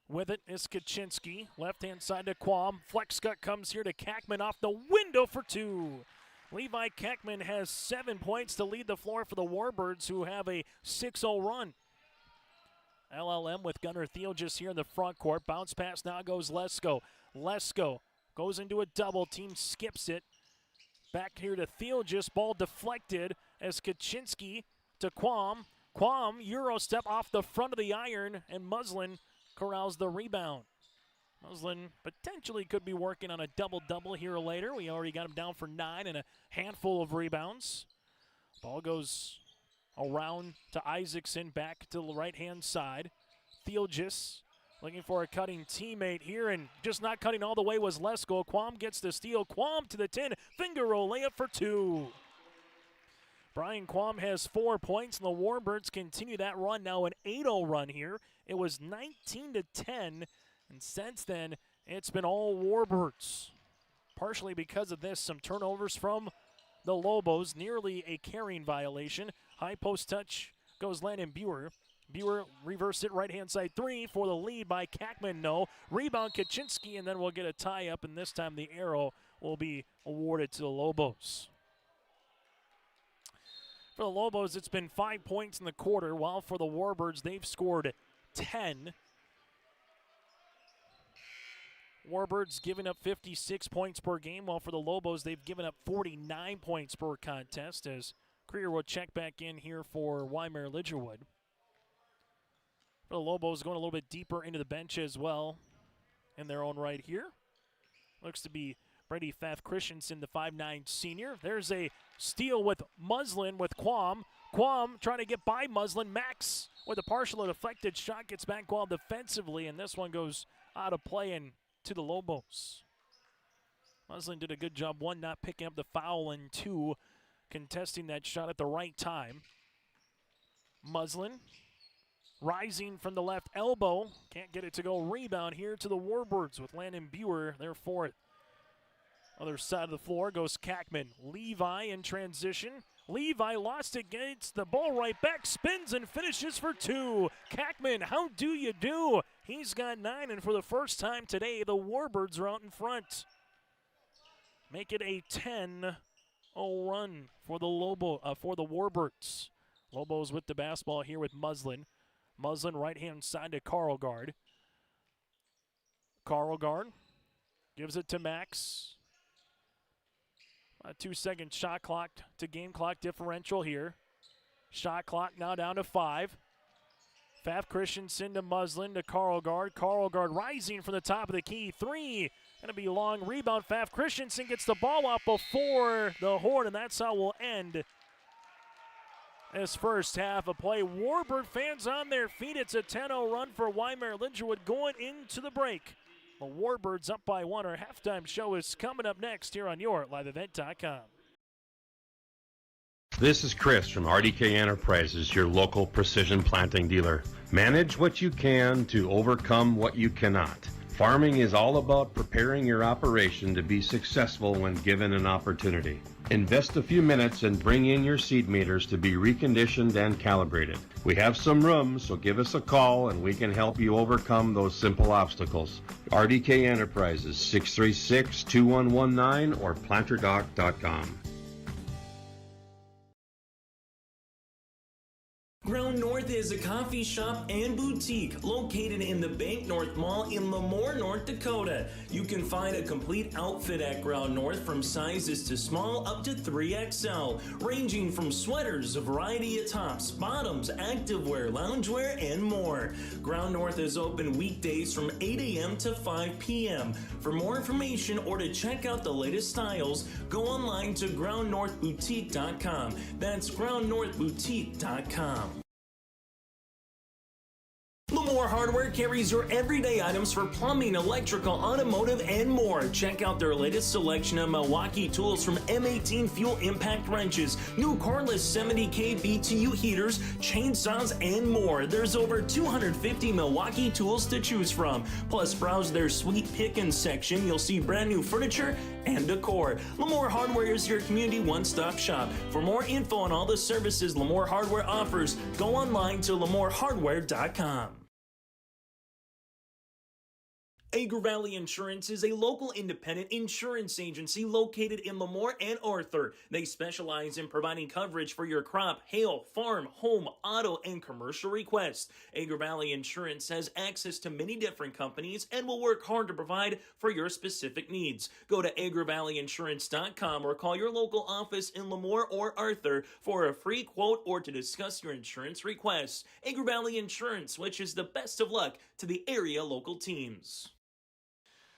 With it is Kaczynski, left-hand side to Quam. Flex cut comes here to Kackman off the window for 2. Levi Kackman has 7 points to lead the floor for the Warbirds, who have a 6-0 run. LLM with Gunnar Thiel just here in the front court. Bounce pass now goes Lesko. Lesko goes into a double. Team skips it. Back here to Thiel, just ball deflected as Kaczynski to Quam. Quam, Euro step off the front of the iron, and Muslin corrals the rebound. Muslin potentially could be working on a double-double here later. We already got him down for 9 and a handful of rebounds. Ball goes around to Isaacson, back to the right-hand side. Thielgis looking for a cutting teammate here, and just not cutting all the way was Lesko. Quam gets the steal. Quam to the 10. Finger roll layup for 2. Brian Quam has 4 points, and the Warbirds continue that run, now an 8-0 run here. It was 19-10, and since then, it's been all Warbirds. Partially because of this, some turnovers from the Lobos, nearly a carrying violation. High post touch goes Landon Buer. Buer reversed it right-hand side 3 for the lead by Kackman. No. Rebound Kaczynski, and then we'll get a tie-up, and this time the arrow will be awarded to the Lobos. For the Lobos, it's been 5 points in the quarter, while for the Warbirds, they've scored 10. Warbirds giving up 56 points per game, while for the Lobos, they've given up 49 points per contest, as Creer will check back in here for Wyndmere-Lidgerwood. For the Lobos, going a little bit deeper into the bench as well in their own right here. Looks to be Brady Fath Christensen, the 5'9 senior. There's a steal with Muslin with Quam. Quam trying to get by Muslin. Max with a partial deflected shot gets back well defensively, and this one goes out of play and to the Lobos. Muslin did a good job, 1, not picking up the foul, and 2, contesting that shot at the right time. Muslin rising from the left elbow. Can't get it to go. Rebound here to the Warbirds with Landon Buer, their 4th. Other side of the floor goes Kackman. Levi in transition. Levi lost it, gets the ball right back, spins and finishes for 2. Kackman, how do you do? He's got 9, and for the first time today, the Warbirds are out in front. Make it a 10-0 run for the for the Warbirds. Lobos with the basketball here with Muslin. Muslin right-hand side to Carlgard. Carlgard gives it to Max. A 2-second shot clock to game clock differential here. Shot clock now down to 5. Pfaff Christensen to Muslin to Carlgard. Carlgard rising from the top of the key. 3. Going to be long rebound. Pfaff Christensen gets the ball up before the horn, and that's how we'll end this first half of play. Warbird fans on their feet. It's a 10-0 run for Wyndmere-Lidgerwood going into the break. The Warbirds up by 1. Our halftime show is coming up next here on your liveevent.com. This is Chris from RDK Enterprises, your local precision planting dealer. Manage what you can to overcome what you cannot. Farming is all about preparing your operation to be successful when given an opportunity. Invest a few minutes and bring in your seed meters to be reconditioned and calibrated. We have some room, so give us a call and we can help you overcome those simple obstacles. RDK Enterprises, 636-2119 or planterdoc.com. Ground North is a coffee shop and boutique located in the Bank North Mall in LaMoure, North Dakota. You can find a complete outfit at Ground North from sizes to small up to 3XL, ranging from sweaters, a variety of tops, bottoms, activewear, loungewear, and more. Ground North is open weekdays from 8 a.m. to 5 p.m. For more information or to check out the latest styles, go online to groundnorthboutique.com. That's groundnorthboutique.com. LaMoure Hardware carries your everyday items for plumbing, electrical, automotive, and more. Check out their latest selection of Milwaukee tools from M18 fuel impact wrenches, new cordless 70K BTU heaters, chainsaws, and more. There's over 250 Milwaukee tools to choose from. Plus, browse their sweet pickins section. You'll see brand new furniture and decor. LaMoure Hardware is your community one-stop shop. For more info on all the services LaMoure Hardware offers, go online to LaMoureHardware.com. Agri Valley Insurance is a local independent insurance agency located in LaMoure and Arthur. They specialize in providing coverage for your crop, hail, farm, home, auto, and commercial requests. Agri Valley Insurance has access to many different companies and will work hard to provide for your specific needs. Go to agrivalleyinsurance.com or call your local office in LaMoure or Arthur for a free quote or to discuss your insurance requests. Agri Valley Insurance wishes the best of luck to the area local teams.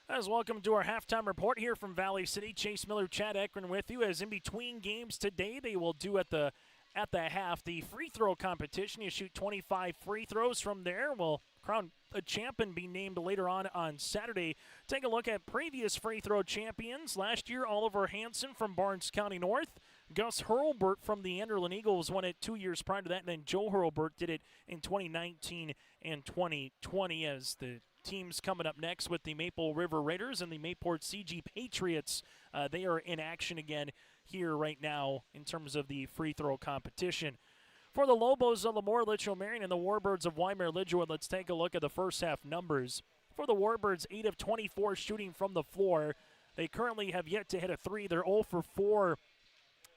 As welcome to our halftime report here from Valley City. Chase Miller, Chad Ekron with you. As in between games today, they will do at the half the free throw competition. You shoot 25 free throws. From there, will crown a champion be named later on Saturday. Take a look at previous free throw champions. Last year, Oliver Hansen from Barnes County North. Gus Hurlbert from the Anderlin Eagles won it 2 years prior to that, and then Joe Hurlbert did it in 2019 and 2020 as the teams coming up next with the Maple River Raiders and the Mayport CG Patriots. They are in action again here right now in terms of the free throw competition. For the Lobos of LaMoure, Litchville-Marion, and the Warbirds of Wyndmere-Lidgerwood, let's take a look at the first half numbers. For the Warbirds, 8 of 24 shooting from the floor. They currently have yet to hit a 3. They're 0 for 4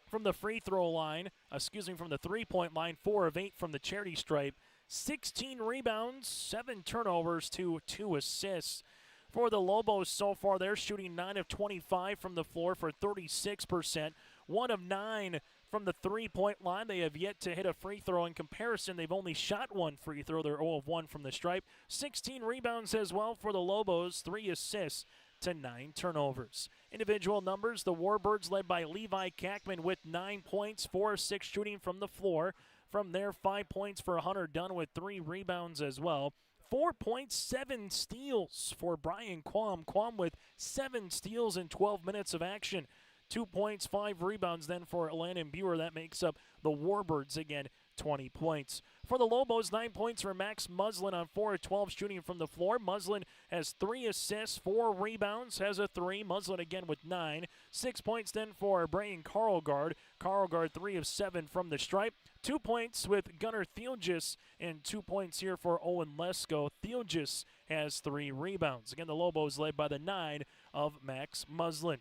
from the free throw line, from the three-point line, 4 of 8 from the charity stripe. 16 rebounds, 7 turnovers to 2 assists. For the Lobos so far, they're shooting 9 of 25 from the floor for 36%. 1 of 9 from the three-point line. They have yet to hit a free throw. In comparison, they've only shot 1 free throw. They're 0 of 1 from the stripe. 16 rebounds as well for the Lobos, 3 assists to 9 turnovers. Individual numbers, the Warbirds led by Levi Kackman with 9 points, 4 of 6 shooting from the floor. From there, 5 points for Hunter Dunn with 3 rebounds as well. 4.7 steals for Brian Quam. Quam with 7 steals in 12 minutes of action. 2 points, 5 rebounds then for Landon Buer. That makes up the Warbirds again, 20 points. For the Lobos, 9 points for Max Muslin on 4 of 12 shooting from the floor. Muslin has 3 assists, 4 rebounds, has a 3. Muslin again with 9. 6 points then for Brian Carlgard. Carlgard 3 of 7 from the stripe. 2 points with Gunnar Thielgis and 2 points here for Owen Lesko. Thielgis has 3 rebounds. Again, the Lobos led by the 9 of Max Muslin.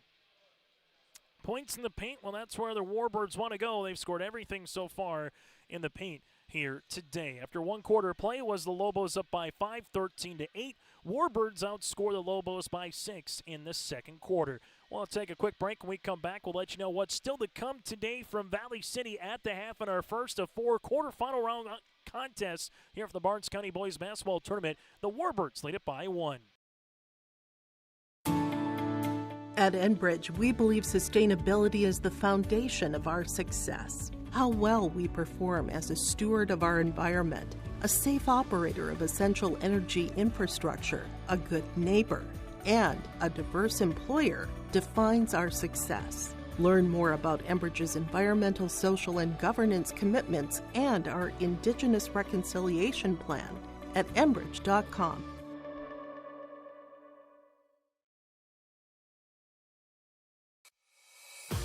Points in the paint, well, that's where the Warbirds want to go. They've scored everything so far in the paint here today. After one quarter play, was the Lobos up by 5, 13-8. Warbirds outscore the Lobos by 6 in the second quarter. We'll take a quick break. When we come back, we'll let you know what's still to come today from Valley City at the half in our first of 4 quarterfinal round contests here for the Barnes County Boys Basketball Tournament. The Warbirds lead it by 1. At Enbridge, we believe sustainability is the foundation of our success. How well we perform as a steward of our environment, a safe operator of essential energy infrastructure, a good neighbor, and a diverse employer defines our success. Learn more about Enbridge's environmental, social, and governance commitments and our Indigenous Reconciliation Plan at enbridge.com.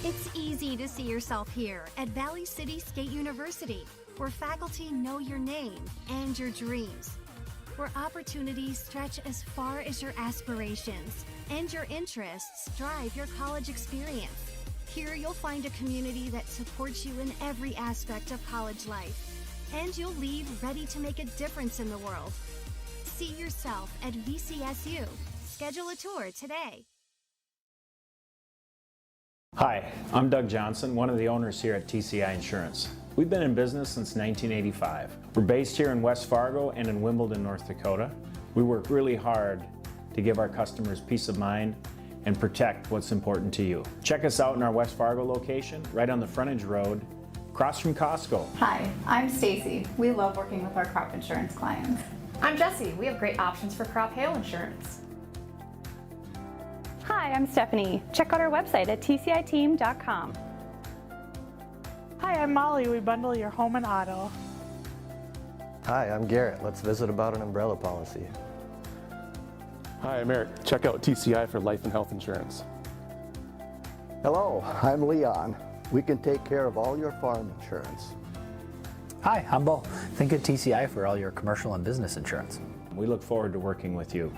It's easy to see yourself here at Valley City State University, where faculty know your name and your dreams, where opportunities stretch as far as your aspirations and your interests drive your college experience. Here you'll find a community that supports you in every aspect of college life, and you'll leave ready to make a difference in the world. See yourself at VCSU. Schedule a tour today. Hi, I'm Doug Johnson, one of the owners here at TCI Insurance. We've been in business since 1985. We're based here in West Fargo and in Wimbledon, North Dakota. We work really hard to give our customers peace of mind and protect what's important to you. Check us out in our West Fargo location, right on the frontage road, across from Costco. Hi, I'm Stacy. We love working with our crop insurance clients. I'm Jessie. We have great options for crop hail insurance. Hi, I'm Stephanie. Check out our website at tciteam.com. Hi, I'm Molly. We bundle your home and auto. Hi, I'm Garrett. Let's visit about an umbrella policy. Hi, I'm Eric. Check out TCI for life and health insurance. Hello, I'm Leon. We can take care of all your farm insurance. Hi, I'm Bo. Think of TCI for all your commercial and business insurance. We look forward to working with you.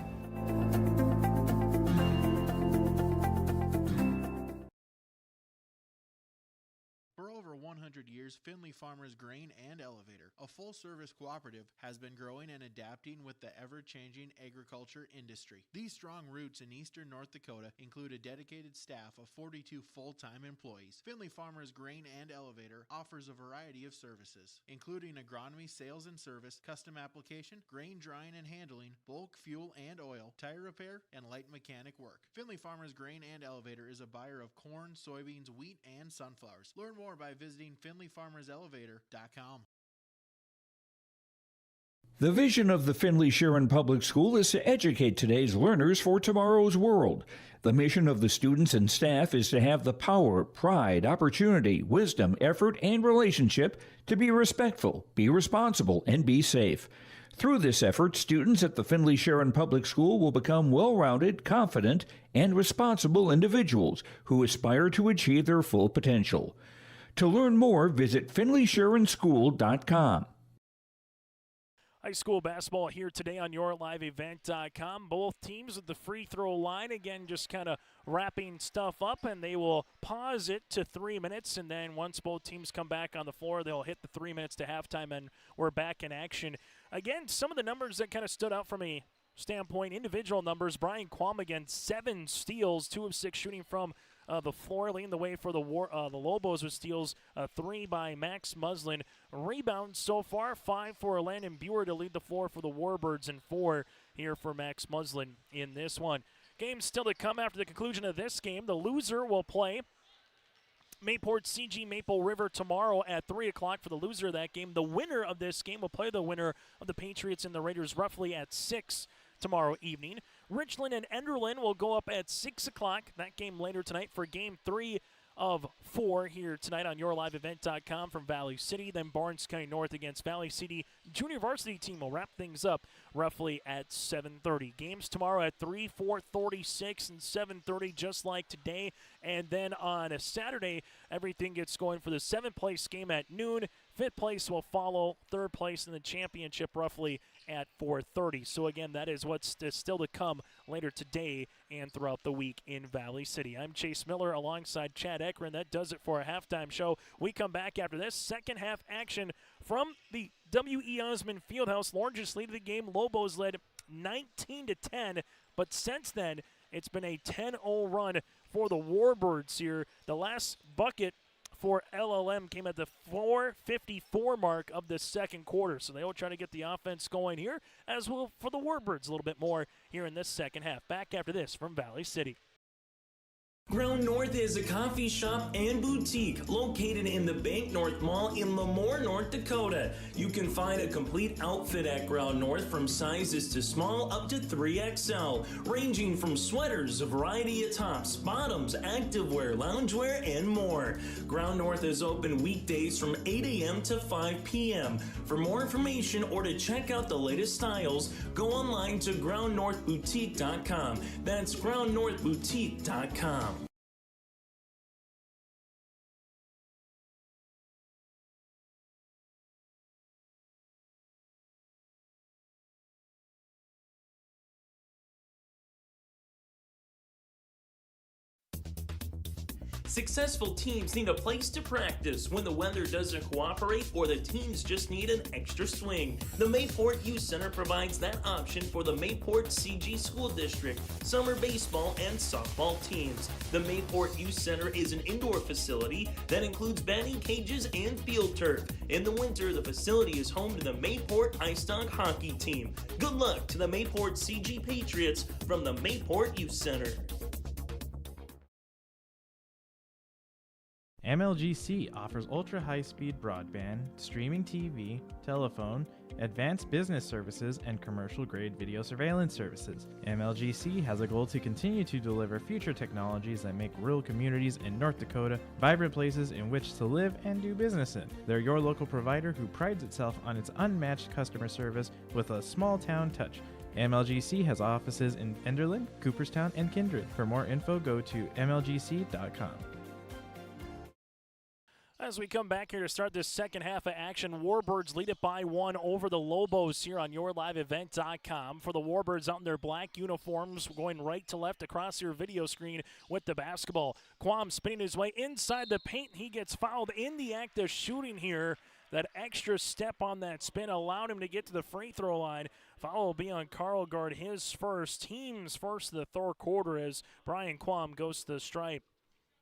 For over 100 years, Findlay Farmers Grain and Elevator, a full-service cooperative, has been growing and adapting with the ever-changing agriculture industry. These strong roots in eastern North Dakota include a dedicated staff of 42 full-time employees. Findlay Farmers Grain and Elevator offers a variety of services, including agronomy, sales and service, custom application, grain drying and handling, bulk fuel and oil, tire repair, and light mechanic work. Findlay Farmers Grain and Elevator is a buyer of corn, soybeans, wheat, and sunflowers. Learn more by visiting FindlayFarmersElevator.com. The vision of the Findlay-Sharon Public School is to educate today's learners for tomorrow's world. The mission of the students and staff is to have the power, pride, opportunity, wisdom, effort, and relationship to be respectful, be responsible, and be safe. Through this effort, students at the Findlay-Sharon Public School will become well-rounded, confident, and responsible individuals who aspire to achieve their full potential. To learn more, visit FindlaySharonSchool.com. High school basketball here today on YourLiveEvent.com. Both teams at the free throw line, again, just kind of wrapping stuff up, and they will pause it to 3 minutes, and then once both teams come back on the floor, they'll hit the 3 minutes to halftime, and we're back in action. Again, some of the numbers that kind of stood out from a standpoint, individual numbers, Brian Quam again, 7 steals, 2 of 6 shooting from the floor, leading the way for the Lobos with steals, 3 by Max Muslin. Rebounds so far, 5 for Landon Buer to lead the floor for the Warbirds, and 4 here for Max Muslin in this one. Game still to come after the conclusion of this game. The loser will play Mayport CG Maple River tomorrow at 3 o'clock for the loser of that game. The winner of this game will play the winner of the Patriots and the Raiders roughly at 6 tomorrow evening. Richland and Enderlin will go up at 6 o'clock. That game later tonight for Game 3 of 4 here tonight on YourLiveEvent.com from Valley City. Then Barnes County North against Valley City Junior Varsity team will wrap things up roughly at 7:30. Games tomorrow at 3, 4:36, and 7:30 just like today. And then on a Saturday, everything gets going for the 7th place game at noon. Fifth place will follow third place in the championship roughly at 4:30. So again, that is what's still to come later today and throughout the week in Valley City. I'm Chase Miller alongside Chad Ekron. That does it for a halftime show. We come back after this second half action from the W.E. Osmond Fieldhouse. Largest lead of the game. Lobos led 19-10, but since then it's been a 10-0 run for the Warbirds here. The last bucket for LLM came at the 4:54 mark of the second quarter. So they will try to get the offense going here, as well for the Warbirds a little bit more here in this second half. Back after this from Valley City. Ground North is a coffee shop and boutique located in the Bank North Mall in LaMoure, North Dakota. You can find a complete outfit at Ground North from sizes to small up to 3XL, ranging from sweaters, a variety of tops, bottoms, activewear, loungewear, and more. Ground North is open weekdays from 8 a.m. to 5 p.m. For more information or to check out the latest styles, go online to groundnorthboutique.com. That's groundnorthboutique.com. Successful teams need a place to practice when the weather doesn't cooperate or the teams just need an extra swing. The Mayport Youth Center provides that option for the Mayport CG School District, summer baseball and softball teams. The Mayport Youth Center is an indoor facility that includes batting cages and field turf. In the winter, the facility is home to the Mayport Ice Dog hockey team. Good luck to the Mayport CG Patriots from the Mayport Youth Center. MLGC offers ultra-high-speed broadband, streaming TV, telephone, advanced business services, and commercial-grade video surveillance services. MLGC has a goal to continue to deliver future technologies that make rural communities in North Dakota vibrant places in which to live and do business in. They're your local provider who prides itself on its unmatched customer service with a small-town touch. MLGC has offices in Enderlin, Cooperstown, and Kindred. For more info, go to mlgc.com. As we come back here to start this second half of action, Warbirds lead it by 1 over the Lobos here on yourliveevent.com. For the Warbirds out in their black uniforms, going right to left across your video screen with the basketball. Quam spinning his way inside the paint. He gets fouled in the act of shooting here. That extra step on that spin allowed him to get to the free throw line. Foul will be on Carl Guard, his first, team's first of the third quarter as Brian Quam goes to the stripe.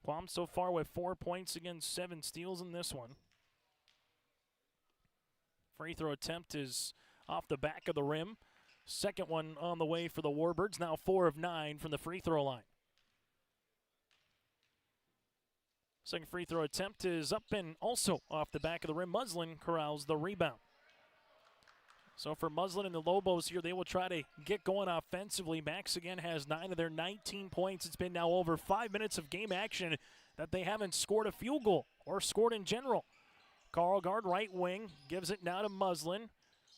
Quam so far with 4 points against 7 steals in this one. Free throw attempt is off the back of the rim. Second one on the way for the Warbirds, now 4 of 9 from the free throw line. Second free throw attempt is up and also off the back of the rim. Muslin corrals the rebound. So for Muslin and the Lobos here, they will try to get going offensively. Max again has 9 of their 19 points. It's been now over 5 minutes of game action that they haven't scored a field goal or scored in general. Carl Guard, right wing, gives it now to Muslin.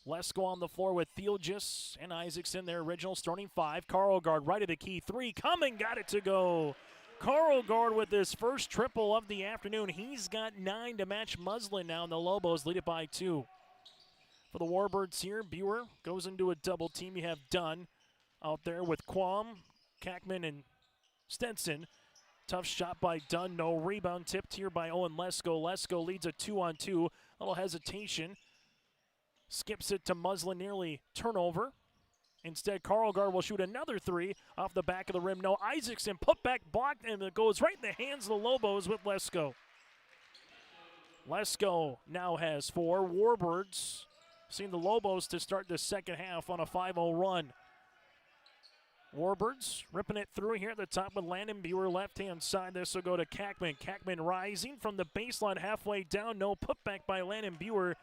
Lesko on the floor with Theelgis and Isaacson, their original starting 5. Carl Guard right at the key 3, coming, got it to go. Carl Guard with his first triple of the afternoon. He's got 9 to match Muslin now, and the Lobos lead it by 2. For the Warbirds here, Buer goes into a double team. You have Dunn out there with Quam, Kackman, and Stenson. Tough shot by Dunn, no rebound. Tipped here by Owen Lesko. Lesko leads a 2-on-2. A little hesitation. Skips it to Muslin, nearly turnover. Instead, Carl Guard will shoot another 3 off the back of the rim. No, Isaacson put back blocked, and it goes right in the hands of the Lobos with Lesko. Lesko now has 4. Warbirds seen the Lobos to start the second half on a 5-0 run. Warbirds ripping it through here at the top with Landon Buer left-hand side. This will go to Kackman. Kackman rising from the baseline halfway down. No putback by Landon Buer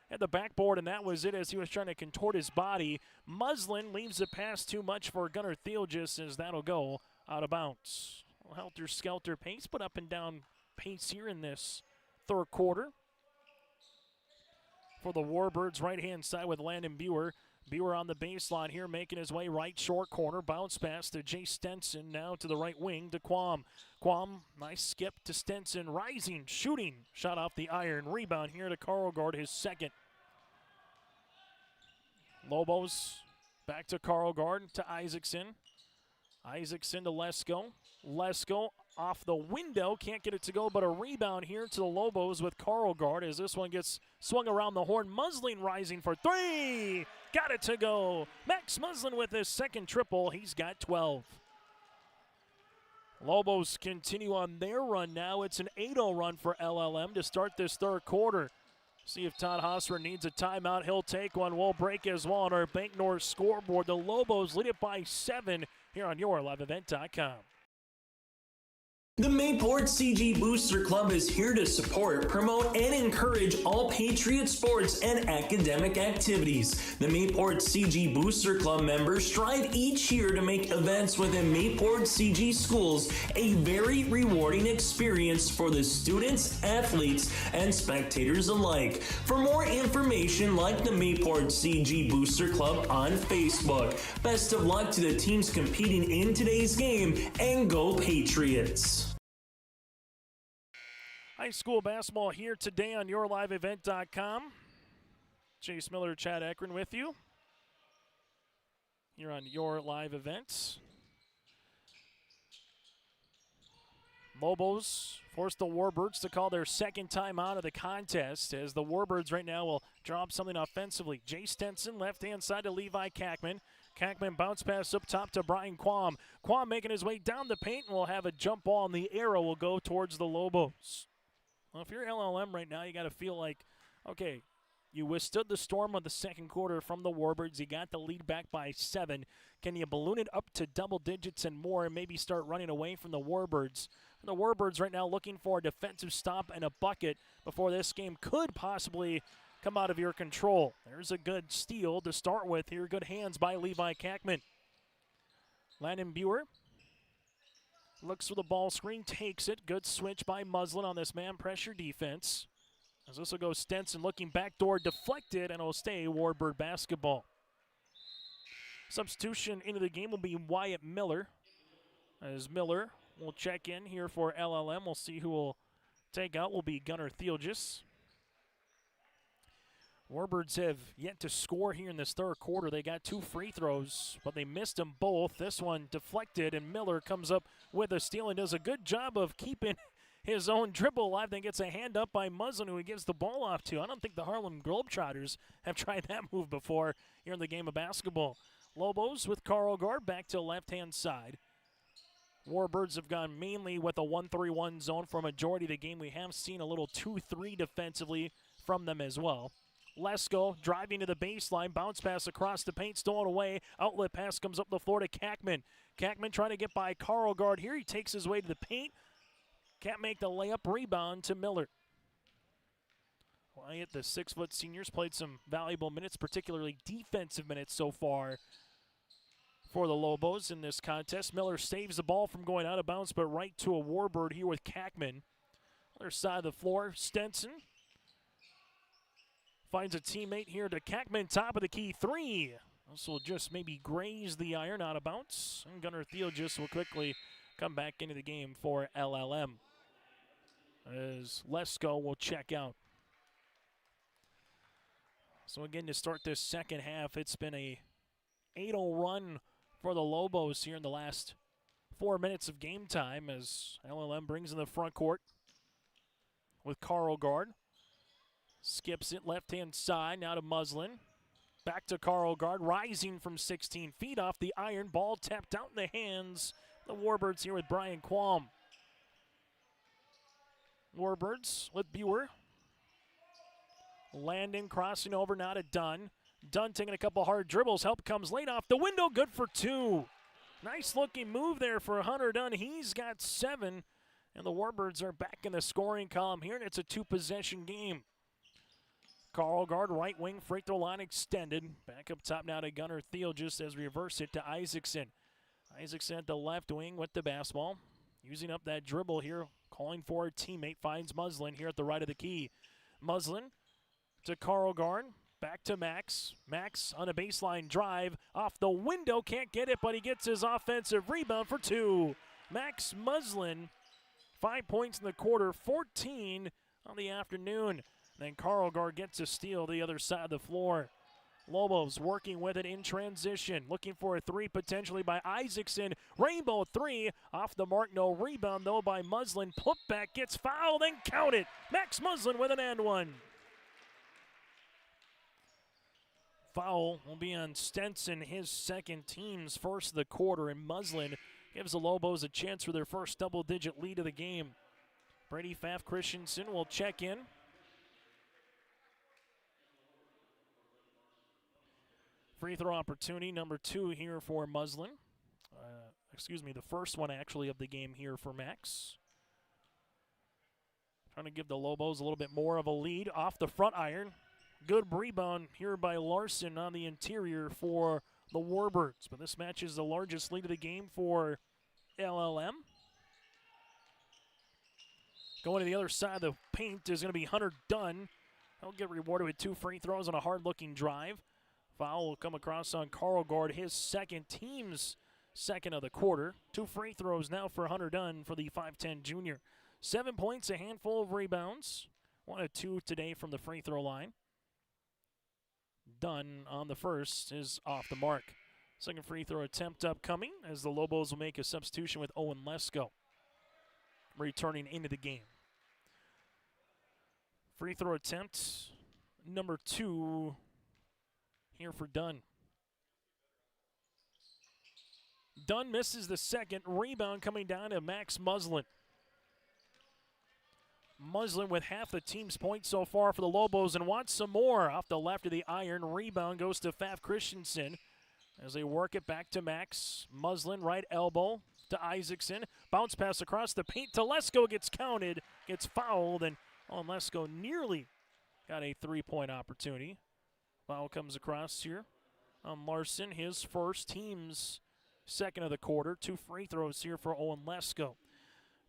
at the backboard, and that was it as he was trying to contort his body. Muslin leaves the pass too much for Gunnar Theelgis as that'll go out of bounds. Helter-skelter pace, but up and down pace here in this third quarter. For the Warbirds, right-hand side with Landon Buer. Bewer on the baseline here, making his way right short corner. Bounce pass to Jay Stenson, now to the right wing to Quam. Quam, nice skip to Stenson, rising, shooting. Shot off the iron. Rebound here to Carlgard, his second. Lobos back to Carlgard to Isaacson. Isaacson to Lesko. Lesko off the window, can't get it to go, but a rebound here to the Lobos with Carlgard as this one gets swung around the horn. Muslin rising for three. Got it to go. Max Muslin with his second triple. He's got 12. Lobos continue on their run now. It's an 8-0 run for LLM to start this third quarter. See if Todd Hosser needs a timeout. He'll take one. We'll break as well on our Bank North scoreboard. The Lobos lead it by 7 here on YourLiveEvent.com. The Mayport CG Booster Club is here to support, promote, and encourage all Patriot sports and academic activities. The Mayport CG Booster Club members strive each year to make events within Mayport CG schools a very rewarding experience for the students, athletes, and spectators alike. For more information, like the Mayport CG Booster Club on Facebook. Best of luck to the teams competing in today's game, and go Patriots! High school basketball here today on YourLiveEvent.com. Chase Miller, Chad Ekron with you here on Your Live Events. Lobos force the Warbirds to call their second time out of the contest as the Warbirds right now will drop something offensively. Jay Stenson, left-hand side to Levi Kackman. Kackman bounce pass up top to Brian Quam. Quam making his way down the paint and will have a jump ball, and the arrow will go towards the Lobos. Well, if you're LLM right now, you got to feel like, okay, you withstood the storm of the second quarter from the Warbirds. You got the lead back by 7. Can you balloon it up to double digits and more and maybe start running away from the Warbirds? The Warbirds right now looking for a defensive stop and a bucket before this game could possibly come out of your control. There's a good steal to start with here. Good hands by Levi Kackman. Landon Bewer looks for the ball screen, takes it. Good switch by Muslin on this man pressure defense. As this will go Stenson looking backdoor, deflected, and it'll stay Warbird basketball. Substitution into the game will be Wyatt Miller. As Miller will check in here for LLM. We'll see who will take out. Will be Gunnar Thielgis. Warbirds have yet to score here in this third quarter. They got 2 free throws, but they missed them both. This one deflected, and Miller comes up with a steal and does a good job of keeping his own dribble alive. Then gets a hand up by Muslin, who he gives the ball off to. I don't think the Harlem Globetrotters have tried that move before here in the game of basketball. Lobos with Carlgard back to left-hand side. Warbirds have gone mainly with a 1-3-1 zone for a majority of the game. We have seen a little 2-3 defensively from them as well. Lesko driving to the baseline, bounce pass across the paint, stolen away. Outlet pass comes up the floor to Kackman. Kackman trying to get by Carlgard here. He takes his way to the paint. Can't make the layup. Rebound to Miller. Wyatt, the 6-foot seniors, played some valuable minutes, particularly defensive minutes so far for the Lobos in this contest. Miller saves the ball from going out of bounds, but right to a Warbird here with Kackman. Other side of the floor, Stenson finds a teammate here to Kackman, top of the key, 3. This will just maybe graze the iron out of bounds. And Gunnar Thielgis will quickly come back into the game for LLM. As Lesko will check out. So again, to start this second half, it's been a 8-0 run for the Lobos here in the last 4 minutes of game time as LLM brings in the front court with Carlgard. Skips it left-hand side, now to Muslin. Back to Carlgard, rising from 16 feet off the iron. Ball tapped out in the hands. The Warbirds here with Brian Quam. Warbirds with Bewer. Landon crossing over now to Dunn. Dunn taking a couple hard dribbles. Help comes late off the window. Good for 2. Nice looking move there for Hunter Dunn. He's got 7. And the Warbirds are back in the scoring column here, and it's a 2-possession game. Carlgard, right wing, free throw line extended. Back up top now to Gunnar Thielgis as we reverse it to Isaacson. Isaacson at the left wing with the basketball. Using up that dribble here, calling for a teammate, finds Muslin here at the right of the key. Muslin to Carlgard. Back to Max. Max on a baseline drive. Off the window. Can't get it, but he gets his offensive rebound for 2. Max Muslin, 5 points in the quarter, 14 on the afternoon. Then Carlgard gets a steal the other side of the floor. Lobos working with it in transition. Looking for a 3 potentially by Isaacson. Rainbow 3 off the mark. No rebound though by Muslin. Putback gets fouled and count it. Max Muslin with an and one. Foul will be on Stenson, his second, team's first of the quarter, and Muslin gives the Lobos a chance for their first double-digit lead of the game. Brady Pfaff Christensen will check in. Free throw opportunity number 2 here for Muslin. The first one actually of the game here for Max. Trying to give the Lobos a little bit more of a lead off the front iron. Good rebound here by Larson on the interior for the Warbirds. But this match is the largest lead of the game for LLM. Going to the other side of the paint is going to be Hunter Dunn. He'll get rewarded with 2 free throws on a hard-looking drive. Foul will come across on Carlgard, his second, team's second of the quarter. 2 free throws now for Hunter Dunn for the 5'10 junior. 7 points, a handful of rebounds. 1 of 2 today from the free throw line. Dunn on the first is off the mark. Second free throw attempt upcoming as the Lobos will make a substitution with Owen Lesko returning into the game. Free throw attempt number 2 here for Dunn. Dunn misses the second. Rebound coming down to Max Muslin. Muslin with half the team's points so far for the Lobos and wants some more. Off the left of the iron, rebound goes to Pfaff Christensen as they work it back to Max. Muslin, right elbow to Isaacson. Bounce pass across the paint to Lesko, gets counted, gets fouled, and Lesko nearly got a 3-point opportunity. Foul comes across here on Larson, his first, team's second of the quarter. 2 free throws here for Owen Lesko.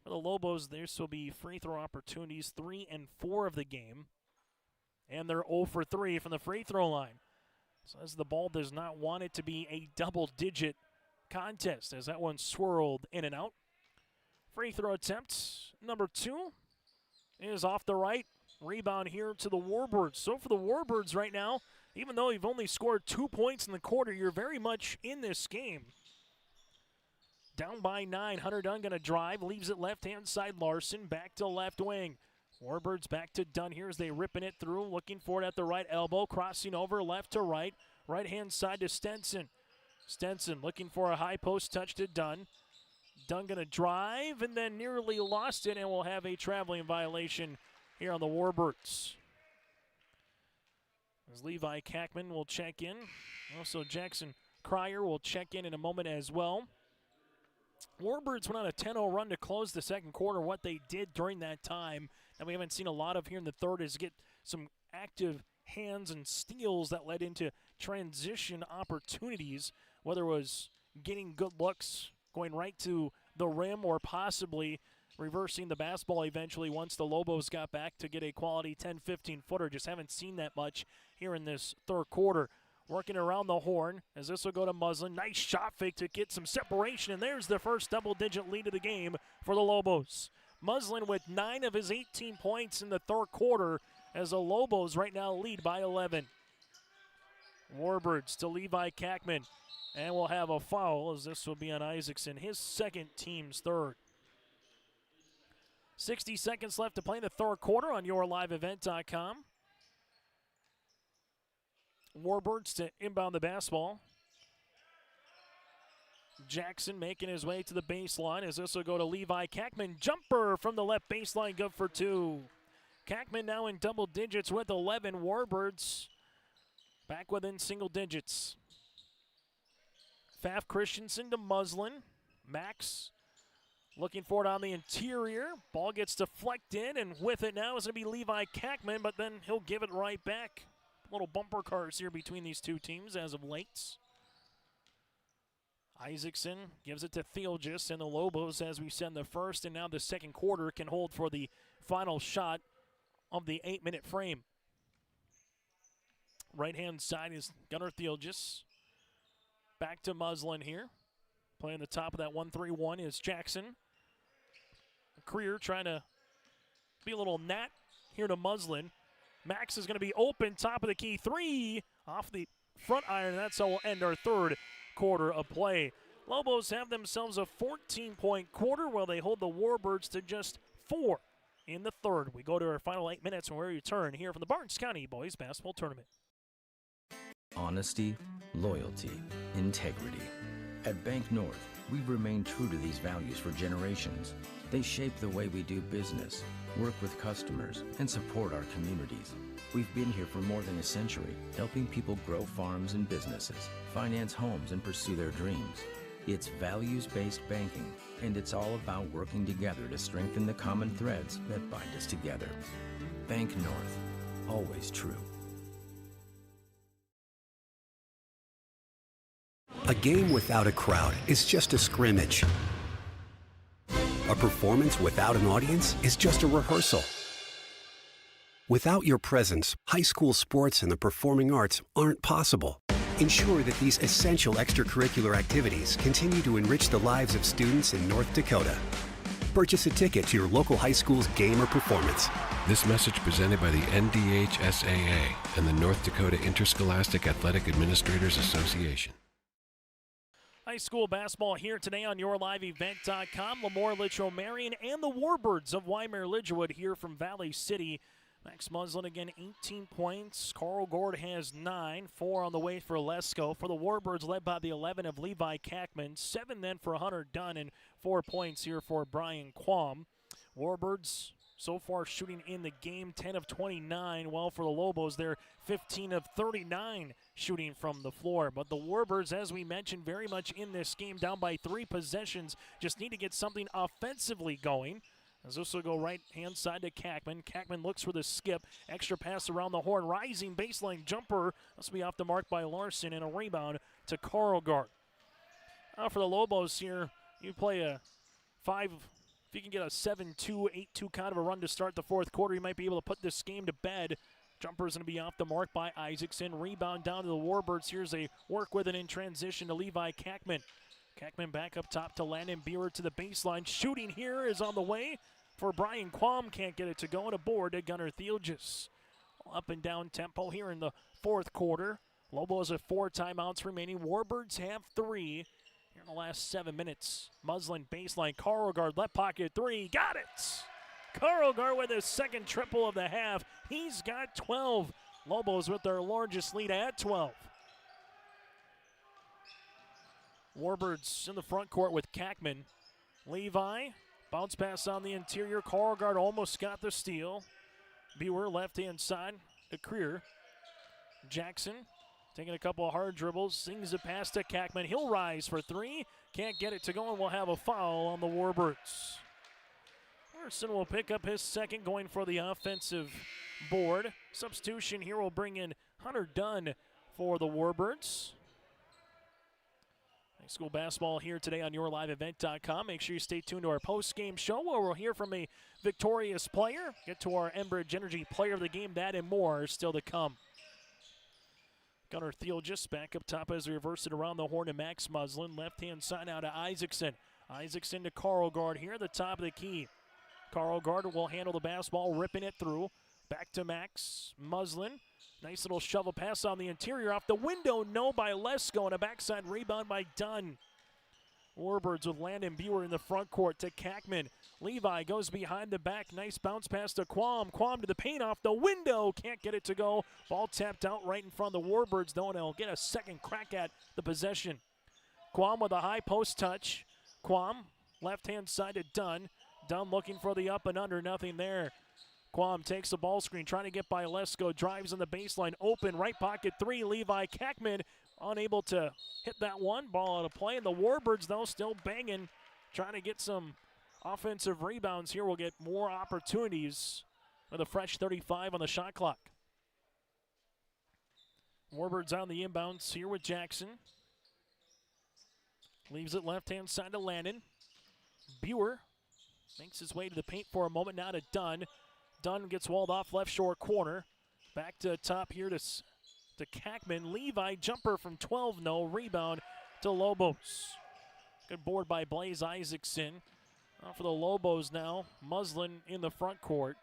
For the Lobos, this will be free throw opportunities 3 and 4 of the game. And they're 0 for 3 from the free throw line. So as the ball does not want it to be a double-digit contest as that one swirled in and out. Free throw attempt number 2 is off the right. Rebound here to the Warbirds. So for the Warbirds right now, even though you've only scored 2 points in the quarter, you're very much in this game. Down by 9, Hunter Dunn going to drive, leaves it left-hand side. Larson back to left wing. Warbirds back to Dunn here as they ripping it through, looking for it at the right elbow, crossing over left to right, right-hand side to Stenson. Stenson looking for a high post touch to Dunn. Dunn going to drive and then nearly lost it, and will have a traveling violation here on the Warbirds. As Levi Kackman will check in. Also Jackson Cryer will check in a moment as well. Warbirds went on a 10-0 run to close the second quarter. What they did during that time that we haven't seen a lot of here in the third is get some active hands and steals that led into transition opportunities, whether it was getting good looks, going right to the rim, or possibly reversing the basketball eventually once the Lobos got back to get a quality 10-15 footer. Just haven't seen that much here in this third quarter. Working around the horn as this will go to Muslin. Nice shot fake to get some separation, and there's the first double-digit lead of the game for the Lobos. Muslin with 9 of his 18 points in the third quarter as the Lobos right now lead by 11. Warbirds to Levi Kackman, and we'll have a foul as this will be on Isaacson, his second, team's third. 60 seconds left to play in the third quarter on yourliveevent.com. Warbirds to inbound the basketball. Jackson making his way to the baseline as this will go to Levi Kackman. Jumper from the left baseline, good for 2. Kackman now in double digits with 11. Warbirds back within single digits. Pfaff Christensen to Muslin. Max looking for it on the interior. Ball gets deflected, and with it now is going to be Levi Kackman, but then he'll give it right back. Little bumper cars here between these two teams as of late. Isaacson gives it to Theolgis, and the Lobos, as we said in the first and now the second quarter, can hold for the final shot of the 8-minute frame. Right-hand side is Gunnar Thielges. Back to Muslin here. Playing the top of that 1-3-1 is Jackson. Creer trying to be a little gnat here to Muslin. Max is going to be open, top of the key. 3 off the front iron. That's how we'll end our third quarter of play. Lobos have themselves a 14-point quarter while they hold the Warbirds to just 4 in the third. We go to our final 8 minutes and we return here from the Barnes County Boys Basketball Tournament. Honesty, loyalty, integrity. At Bank North, we've remained true to these values for generations. They shape the way we do business, work with customers, and support our communities. We've been here for more than a century, helping people grow farms and businesses, finance homes, and pursue their dreams. It's values-based banking, and it's all about working together to strengthen the common threads that bind us together. Bank North, always true. A game without a crowd is just a scrimmage. A performance without an audience is just a rehearsal. Without your presence, high school sports and the performing arts aren't possible. Ensure that these essential extracurricular activities continue to enrich the lives of students in North Dakota. Purchase a ticket to your local high school's game or performance. This message presented by the NDHSAA and the North Dakota Interscholastic Athletic Administrators Association. High school basketball here today on YourLiveEvent.com. LaMoure, Litchville-Marion, and the Warbirds of Wyndmere-Lidgerwood here from Valley City. Max Muslin again, 18 points. Carl Gord has 9, 4 on the way for Lesko. For the Warbirds, led by the 11 of Levi Kackman, 7 then for Hunter Dunn, and 4 points here for Brian Quam. Warbirds so far shooting in the game 10 of 29, while for the Lobos, they're 15 of 39 shooting from the floor. But the Warbirds, as we mentioned, very much in this game, down by 3 possessions, just need to get something offensively going. As this will go right-hand side to Kackman. Kackman looks for the skip. Extra pass around the horn. Rising baseline jumper. Must be off the mark by Larson, and a rebound to Karlgaard. Now for the Lobos here, you play a 5. If you can get a 7-2, 8-2 kind of a run to start the fourth quarter, you might be able to put this game to bed. Jumper's going to be off the mark by Isaacson. Rebound down to the Warbirds. Here's a work with it in transition to Levi Kackman. Kackman back up top to Landon Beer to the baseline. Shooting here is on the way for Brian Quam. Can't get it to go, and a board to Gunnar Thielges. Up and down tempo here in the fourth quarter. Lobos have 4 timeouts remaining. Warbirds have 3 here in the last 7 minutes. Muslin baseline. Karlgaard left pocket 3. Got it! Karlgaard with his second triple of the half. He's got 12. Lobos with their largest lead at 12. Warbirds in the front court with Kackman. Levi, bounce pass on the interior. Karlgaard almost got the steal. Bewer left-hand side to Creer. Jackson taking a couple of hard dribbles, sings it past to Kackman. He'll rise for 3. Can't get it to go, and we'll have a foul on the Warbirds. Larson will pick up his second, going for the offensive board. Substitution here will bring in Hunter Dunn for the Warbirds. High school basketball here today on YourLiveEvent.com. Make sure you stay tuned to our post-game show where we'll hear from a victorious player, get to our Enbridge Energy Player of the Game, that and more still to come. Gunnar Thielges back up top as we reverse it around the horn to Max Muslin. Left-hand side now to Isaacson. Isaacson to Karlgaard here at the top of the key. Karlgaard will handle the basketball, ripping it through. Back to Max Muslin. Nice little shovel pass on the interior. Off the window, no by Lesko, and a backside rebound by Dunn. Warbirds with Landon Bewer in the front court to Kackman. Levi goes behind the back. Nice bounce pass to Quam. Quam to the paint off the window. Can't get it to go. Ball tapped out right in front of the Warbirds, though, and they'll get a second crack at the possession. Quam with a high post touch. Quam, left-hand side to Dunn. Dunn looking for the up and under. Nothing there. Quam takes the ball screen, trying to get by Lesko. Drives on the baseline. Open, right pocket 3. Levi Kackman unable to hit that one. Ball out of play. And the Warbirds, though, still banging, trying to get some offensive rebounds here. We'll get more opportunities with a fresh 35 on the shot clock. Warbirds on the inbounds here with Jackson. Leaves it left-hand side to Landon. Bewer makes his way to the paint for a moment. Now to Dunn. Dunn gets walled off left short corner. Back to top here to to Kackman. Levi, jumper from 12, no. Rebound to Lobos. Good board by Blaze Isaacson. For the Lobos now, Muslin in the front court.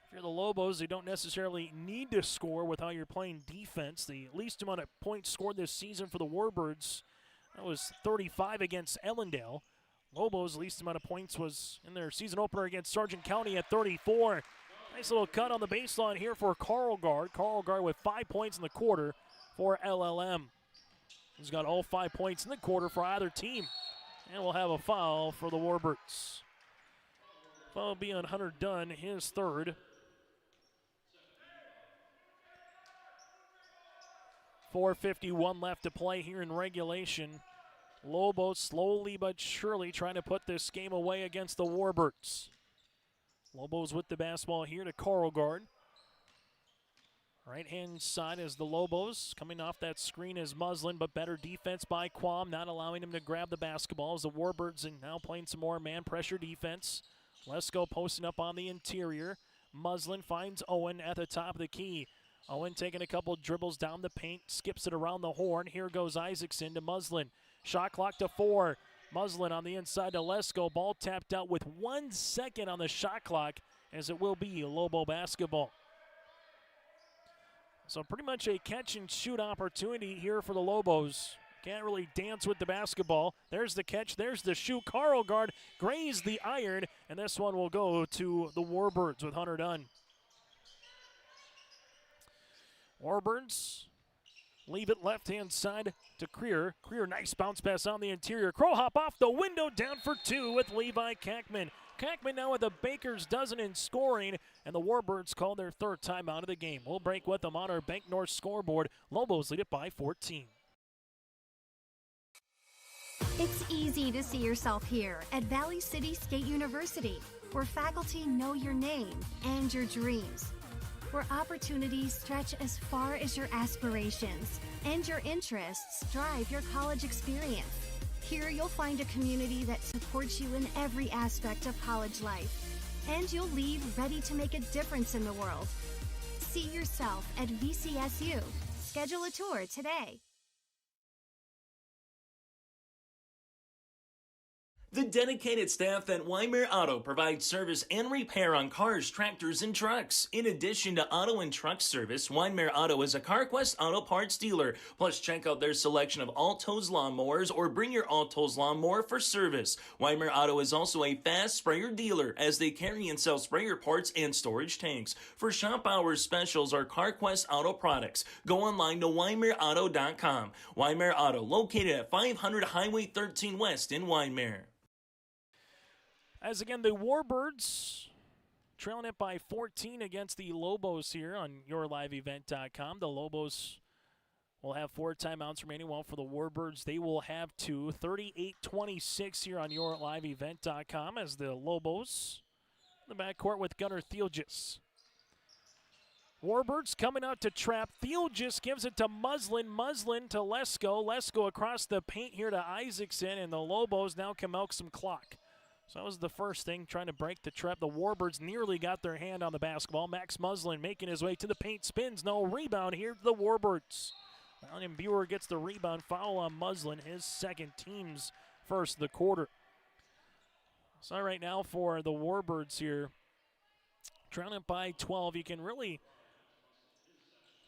If you're the Lobos, you don't necessarily need to score with how you're playing defense. The least amount of points scored this season for the Warbirds, that was 35 against Ellendale. Lobos' least amount of points was in their season opener against Sargent County at 34. Nice little cut on the baseline here for Carlgard. Carlgard with 5 points in the quarter for LLM. He's got all 5 points in the quarter for either team. And we'll have a foul for the Warbirds. Foul will be on Hunter Dunn, his third. 4:51 left to play here in regulation. Lobos slowly but surely trying to put this game away against the Warbirds. Lobos with the basketball here to Carlgard. Right-hand side is the Lobos. Coming off that screen is Muslin, but better defense by Quam, not allowing him to grab the basketball as the Warbirds are now playing some more man pressure defense. Lesko posting up on the interior. Muslin finds Owen at the top of the key. Owen taking a couple dribbles down the paint, skips it around the horn. Here goes Isaacson to Muslin. Shot clock to 4. Muslin on the inside to Lesko. Ball tapped out with 1 second on the shot clock, as it will be Lobo basketball. So pretty much a catch and shoot opportunity here for the Lobos. Can't really dance with the basketball. There's the catch, there's the shoot. Carlgard grazed the iron, and this one will go to the Warbirds with Hunter Dunn. Warbirds leave it left-hand side to Creer. Creer, nice bounce pass on the interior. Crow hop off the window, down for 2 with Levi Kackman. Kackman now with a baker's dozen in scoring, and the Warbirds call their third timeout of the game. We'll break with them on our Bank North scoreboard. Lobos lead it by 14. It's easy to see yourself here at Valley City State University, where faculty know your name and your dreams, where opportunities stretch as far as your aspirations and your interests drive your college experience. Here you'll find a community that supports you in every aspect of college life, and you'll leave ready to make a difference in the world. See yourself at VCSU. Schedule a tour today. The dedicated staff at Wyndmere Auto provides service and repair on cars, tractors, and trucks. In addition to auto and truck service, Wyndmere Auto is a CarQuest auto parts dealer. Plus, check out their selection of Alto's lawnmowers or bring your Alto's lawnmower for service. Wyndmere Auto is also a fast sprayer dealer as they carry and sell sprayer parts and storage tanks. For shop hours specials or CarQuest auto products, go online to WyndmereAuto.com. Wyndmere Auto, located at 500 Highway 13 West in Wyndmere. As again, the Warbirds trailing it by 14 against the Lobos here on YourLiveEvent.com. The Lobos will have 4 timeouts remaining, while for the Warbirds, they will have 2. 38-26 here on YourLiveEvent.com as the Lobos in the backcourt with Gunnar Thielgis. Warbirds coming out to trap. Thielgis gives it to Muslin. Muslin to Lesko. Lesko across the paint here to Isaacson, and the Lobos now can milk some clock. So that was the first thing, trying to break the trap. The Warbirds nearly got their hand on the basketball. Max Muslin making his way to the paint, spins, no rebound here to the Warbirds. Valiant Buer gets the rebound, foul on Muslin, his second, team's first of the quarter. So right now for the Warbirds here, trailing by 12, you can really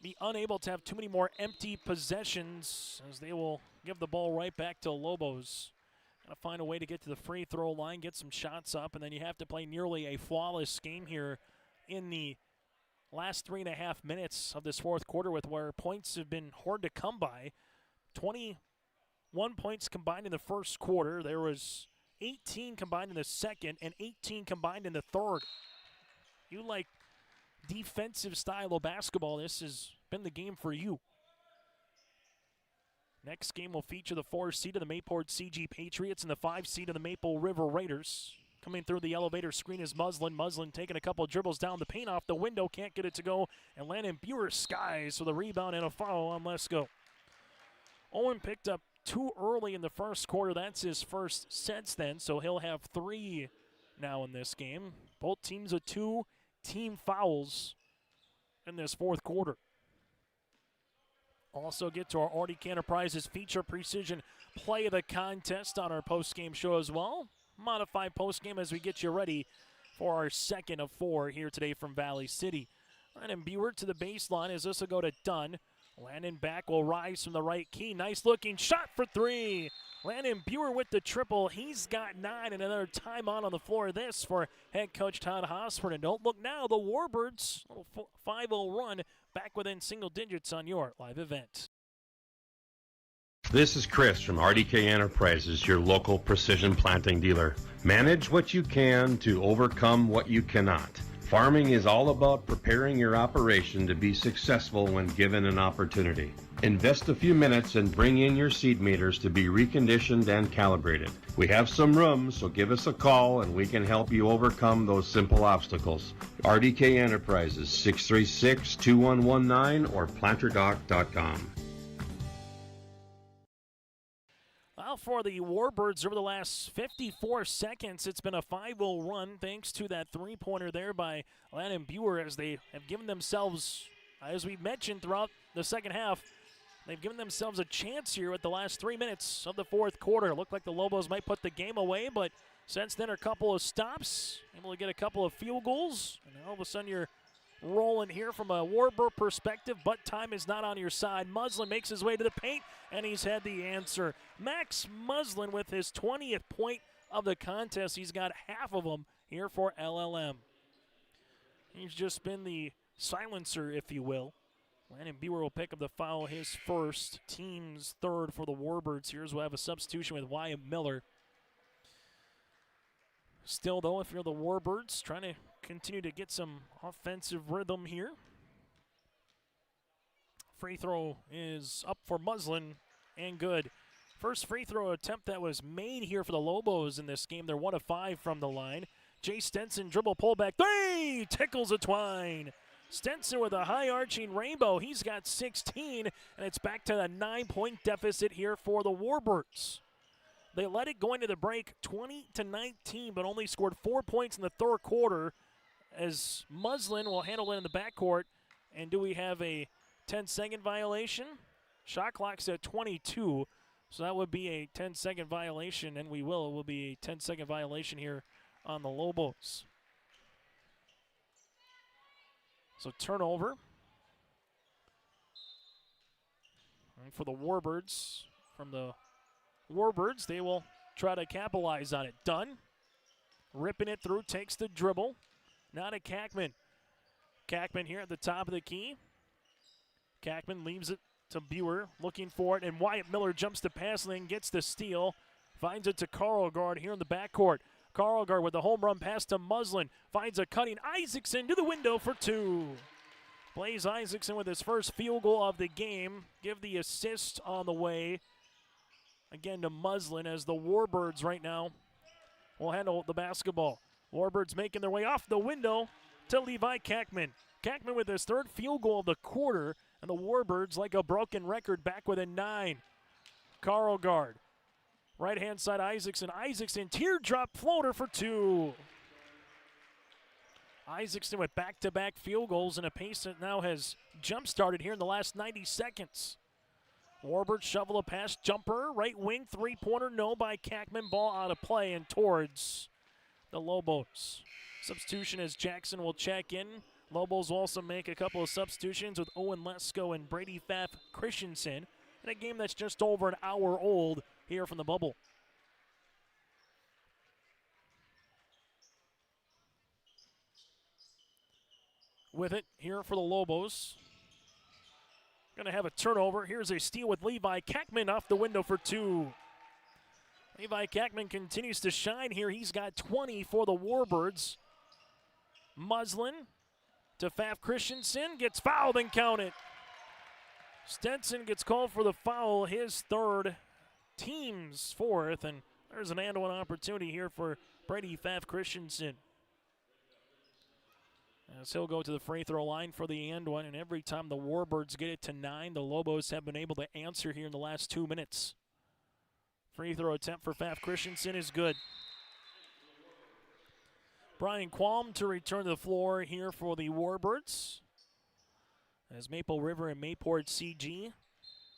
be unable to have too many more empty possessions, as they will give the ball right back to Lobos. Got to find a way to get to the free throw line, get some shots up, and then you have to play nearly a flawless game here in the last 3.5 minutes of this fourth quarter, with where points have been hard to come by. 21 points combined in the first quarter. There was 18 combined in the second and 18 combined in the third. You like defensive style of basketball, this has been the game for you. Next game will feature the 4 seed of the Mayport CG Patriots and the 5 seed of the Maple River Raiders. Coming through the elevator screen is Muslin. Muslin taking a couple dribbles down the paint off the window. Can't get it to go. And Landon Buer skies with a rebound and a foul on Lesko. Owen picked up 2 early in the first quarter. That's his first since then, so he'll have 3 now in this game. Both teams with 2 team fouls in this fourth quarter. Also get to our Arctic Enterprises feature precision play of the contest on our post-game show as well. Modified post-game as we get you ready for our second of 4 here today from Valley City. Landon Buer to the baseline as this will go to Dunn. Landon back will rise from the right key. Nice looking shot for 3. Landon Buer with the triple. He's got 9 and another timeout on the floor. This for head coach Todd Hosford. And don't look now, the Warbirds, little 5-0 run back within single digits on your live event. This is Chris from RDK Enterprises, your local precision planting dealer. Manage what you can to overcome what you cannot. Farming is all about preparing your operation to be successful when given an opportunity. Invest a few minutes and bring in your seed meters to be reconditioned and calibrated. We have some room, so give us a call and we can help you overcome those simple obstacles. RDK Enterprises, 636-2119 or planterdoc.com. Well, for the Warbirds over the last 54 seconds, it's been a 5-0 run thanks to that three-pointer there by Landon Buer as they have given themselves, as we mentioned throughout the second half, they've given themselves a chance here at the last 3 minutes of the fourth quarter. Looked like the Lobos might put the game away, but since then a couple of stops, able to get a couple of field goals, and all of a sudden you're rolling here from a Warbird perspective, but time is not on your side. Muslin makes his way to the paint, and he's had the answer. Max Muslin with his 20th point of the contest. He's got half of them here for LLM. He's just been the silencer, if you will. Landon Buer will pick up the foul, his first, team's third for the Warbirds. Here's we'll have a substitution with Wyatt Miller. Still, though, if you're the Warbirds, trying to continue to get some offensive rhythm here. Free throw is up for Muslin and good. First free throw attempt that was made here for the Lobos in this game. They're 1 of 5 from the line. Jay Stenson dribble pullback 3, tickles a twine. Stenson with a high arching rainbow. He's got 16, and it's back to a 9-point deficit here for the Warbirds. They let it go into the break 20-19, but only scored 4 points in the third quarter as Muslin will handle it in the backcourt. And do we have a 10-second violation? Shot clock's at 22, so that would be a 10-second violation, and it will be a 10-second violation here on the Lobos. So turnover. And for the Warbirds, from the Warbirds, they will try to capitalize on it. Dunn, ripping it through, takes the dribble. Now to Kackman. Kackman here at the top of the key. Kackman leaves it to Buer, looking for it, and Wyatt Miller jumps to pass lane, gets the steal, finds it to Karlgaard here in the backcourt. Karlgaard with the home run pass to Muslin, finds a cutting Isaacson to the window for 2. Blaze Isaacson with his first field goal of the game. Give the assist on the way. Again to Muslin as the Warbirds right now will handle the basketball. Warbirds making their way off the window to Levi Kackman. Kackman with his third field goal of the quarter, and the Warbirds like a broken record back within 9. Karlgaard. Right-hand side Isaacson. Isaacson teardrop floater for 2. Isaacson with back-to-back field goals and a pace that now has jump-started here in the last 90 seconds. Warbirds shovel a pass, jumper, right wing, three-pointer, no by Kackman, ball out of play and towards the Lobos. Substitution as Jackson will check in. Lobos will also make a couple of substitutions with Owen Lesko and Brady Pfaff Christensen in a game that's just over an hour old here from the bubble. With it here for the Lobos. Going to have a turnover. Here's a steal with Levi Kackman off the window for 2. Levi Kackman continues to shine here. He's got 20 for the Warbirds. Muslin to Pfaff Christensen. Gets fouled and counted. Stenson gets called for the foul, his third, team's fourth. And there's an and one opportunity here for Brady Pfaff Christensen. As he'll go to the free throw line for the and one, and every time the Warbirds get it to 9, the Lobos have been able to answer here in the last 2 minutes. Free throw attempt for Pfaff Christensen is good. Brian Qualm to return to the floor here for the Warbirds. As Maple River and Mayport CG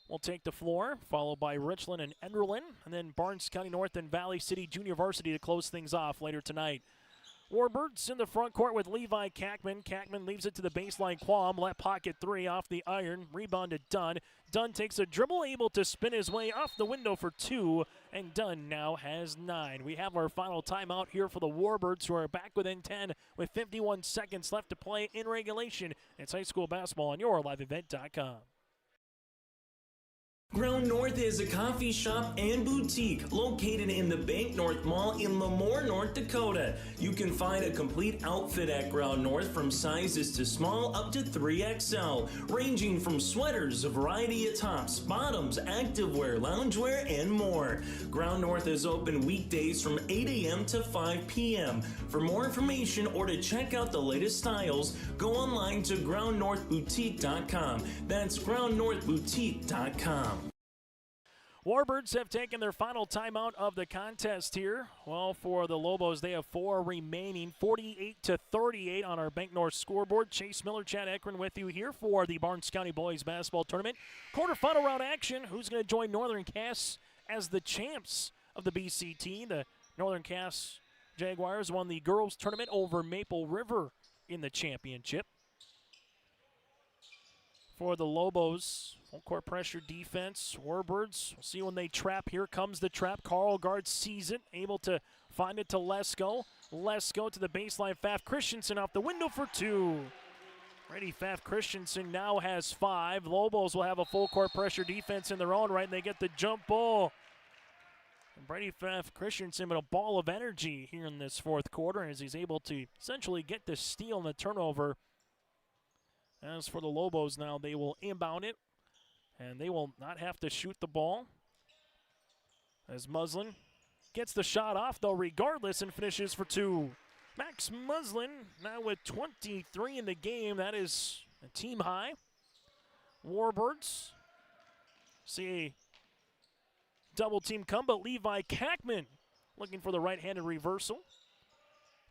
will take the floor, followed by Richland and Enderlin, and then Barnes County North and Valley City Junior Varsity to close things off later tonight. Warbirds in the front court with Levi Kackman. Kackman leaves it to the baseline. Quam, left pocket three off the iron. Rebound to Dunn. Dunn takes a dribble, able to spin his way off the window for two, and Dunn now has 9. We have our final timeout here for the Warbirds, who are back within 10 with 51 seconds left to play in regulation. It's high school basketball on yourliveevent.com. Ground North is a coffee shop and boutique located in the Bank North Mall in LaMoure, North Dakota. You can find a complete outfit at Ground North from sizes to small up to 3XL, ranging from sweaters, a variety of tops, bottoms, activewear, loungewear, and more. Ground North is open weekdays from 8 a.m. to 5 p.m. For more information or to check out the latest styles, go online to groundnorthboutique.com. That's groundnorthboutique.com. Warbirds have taken their final timeout of the contest here. Well, for the Lobos, they have 4 remaining, 48-38 on our Bank North scoreboard. Chase Miller, Chad Ekron with you here for the Barnes County Boys Basketball Tournament. Quarterfinal round action. Who's going to join Northern Cass as the champs of the BCT? The Northern Cass Jaguars won the girls tournament over Maple River in the championship. For the Lobos, full court pressure defense. Warbirds, we'll see when they trap. Here comes the trap. Carl Guard sees it, able to find it to Lesko. Lesko to the baseline. Faf Christensen off the window for 2. Brady Faf Christensen now has 5. Lobos will have a full court pressure defense in their own right, and they get the jump ball. And Brady Faf Christensen with a ball of energy here in this fourth quarter as he's able to essentially get the steal and the turnover. As for the Lobos now, they will inbound it, and they will not have to shoot the ball. As Muslin gets the shot off, though, regardless, and finishes for 2. Max Muslin now with 23 in the game. That is a team high. Warbirds see a double team come, but Levi Kackman looking for the right-handed reversal.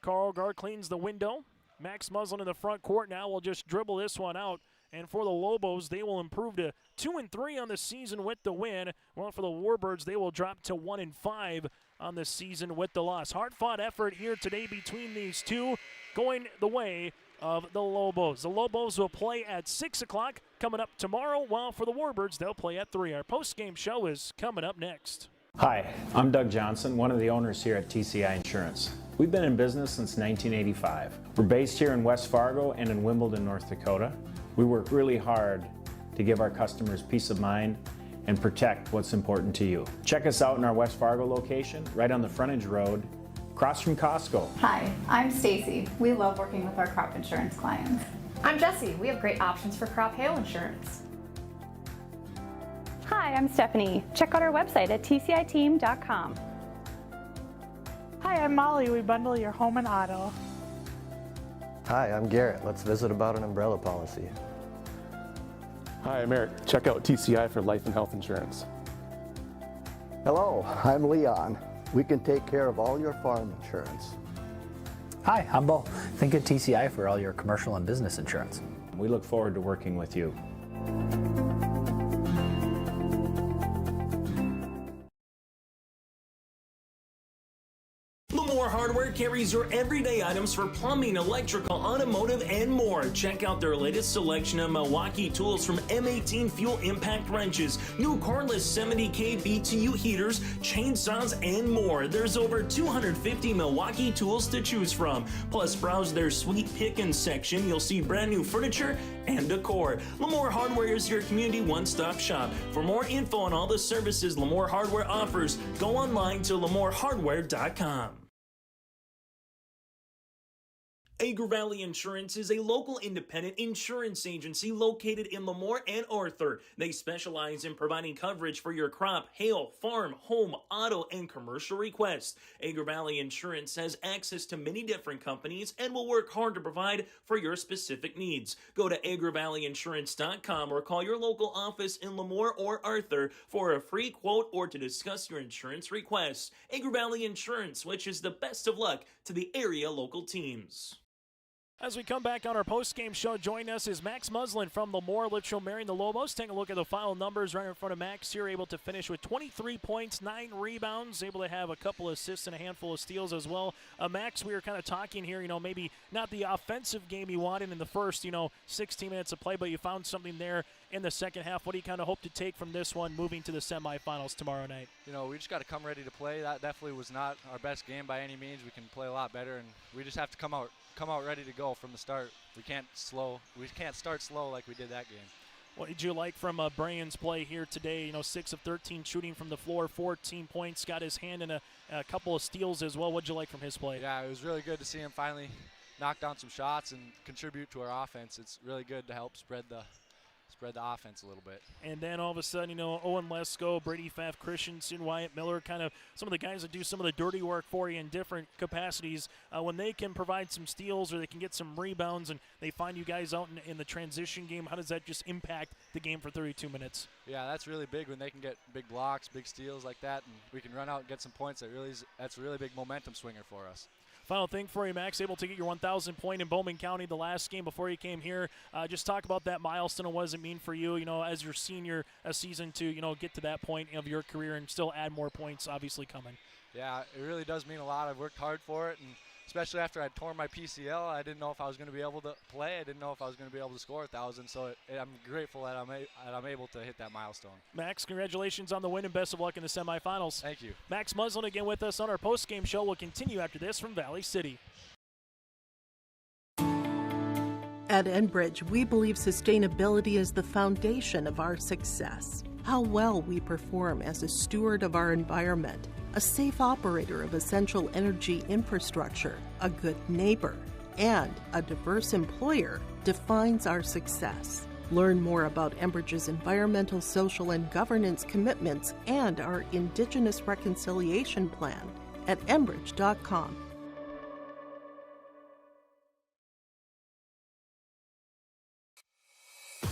Carl Guard cleans the window. Max Muslin in the front court now will just dribble this one out. And for the Lobos, they will improve to 2-3 on the season with the win. Well, for the Warbirds, they will drop to 1-5 on the season with the loss. Hard-fought effort here today between these two, going the way of the Lobos. The Lobos will play at 6 o'clock coming up tomorrow, while for the Warbirds, they'll play at 3. Our post-game show is coming up next. Hi, I'm Doug Johnson, one of the owners here at TCI Insurance. We've been in business since 1985. We're based here in West Fargo and in Wimbledon, North Dakota. We work really hard to give our customers peace of mind and protect what's important to you. Check us out in our West Fargo location, right on the frontage road, across from Costco. Hi, I'm Stacy. We love working with our crop insurance clients. I'm Jessie. We have great options for crop hail insurance. Hi, I'm Stephanie. Check out our website at tciteam.com. Hi, I'm Molly. We bundle your home and auto. Hi, I'm Garrett. Let's visit about an umbrella policy. Hi, I'm Eric. Check out TCI for life and health insurance. Hello, I'm Leon. We can take care of all your farm insurance. Hi, I'm Bo. Think of TCI for all your commercial and business insurance. We look forward to working with you. LaMoure Hardware carries your everyday items for plumbing, electrical, automotive, and more. Check out their latest selection of Milwaukee tools from M18 fuel impact wrenches, new cordless 70K BTU heaters, chainsaws, and more. There's over 250 Milwaukee tools to choose from. Plus, browse their sweet pickin' section. You'll see brand new furniture and decor. LaMoure Hardware is your community one-stop shop. For more info on all the services LaMoure Hardware offers, go online to lamourehardware.com. Agri Valley Insurance is a local independent insurance agency located in LaMoure and Arthur. They specialize in providing coverage for your crop, hail, farm, home, auto, and commercial requests. Agri Valley Insurance has access to many different companies and will work hard to provide for your specific needs. Go to agrivalleyinsurance.com or call your local office in LaMoure or Arthur for a free quote or to discuss your insurance requests. Agri Valley Insurance wishes the best of luck to the area local teams. As we come back on our post-game show, joining us is Max Muslin from LaMoure, Litchville-Marion, the Lobos. Taking a look at the final numbers right in front of Max here, able to finish with 23 points, 9 rebounds, able to have a couple of assists and a handful of steals as well. Max, we were kind of talking here, maybe not the offensive game you wanted in the first, 16 minutes of play, but you found something there in the second half. What do you kind of hope to take from this one moving to the semifinals tomorrow night? We just got to come ready to play. That definitely was not our best game by any means. We can play a lot better, and we just have to come out ready to go from the start. We can't start slow like we did that game. What did you like from Brian's play here today? 6 of 13 shooting from the floor, 14 points, got his hand in a couple of steals as well. What did you like from his play? Yeah, it was really good to see him finally knock down some shots and contribute to our offense. It's really good to help spread the offense a little bit. And then all of a sudden, Owen Lesko, Brady Pfaff, Christensen, Wyatt Miller, kind of some of the guys that do some of the dirty work for you in different capacities, when they can provide some steals or they can get some rebounds and they find you guys out in the transition game, how does that just impact the game for 32 minutes? Yeah, that's really big when they can get big blocks, big steals like that, and we can run out and get some points. That's a really big momentum swinger for us. Final thing for you, Max, able to get your 1,000 point in Bowman County the last game before you came here. Just talk about that milestone and what does it mean for you, as your senior season to, get to that point of your career and still add more points obviously coming. Yeah, it really does mean a lot. I've worked hard for it, and especially after I torn my PCL, I didn't know if I was going to be able to play. I didn't know if I was going to be able to score 1,000, so I'm grateful that I'm able to hit that milestone. Max, congratulations on the win and best of luck in the semifinals. Thank you. Max Muslin again with us on our post-game show. We'll continue after this from Valley City. At Enbridge, we believe sustainability is the foundation of our success. How well we perform as a steward of our environment, a safe operator of essential energy infrastructure, a good neighbor, and a diverse employer defines our success. Learn more about Enbridge's environmental, social, and governance commitments and our Indigenous Reconciliation Plan at enbridge.com.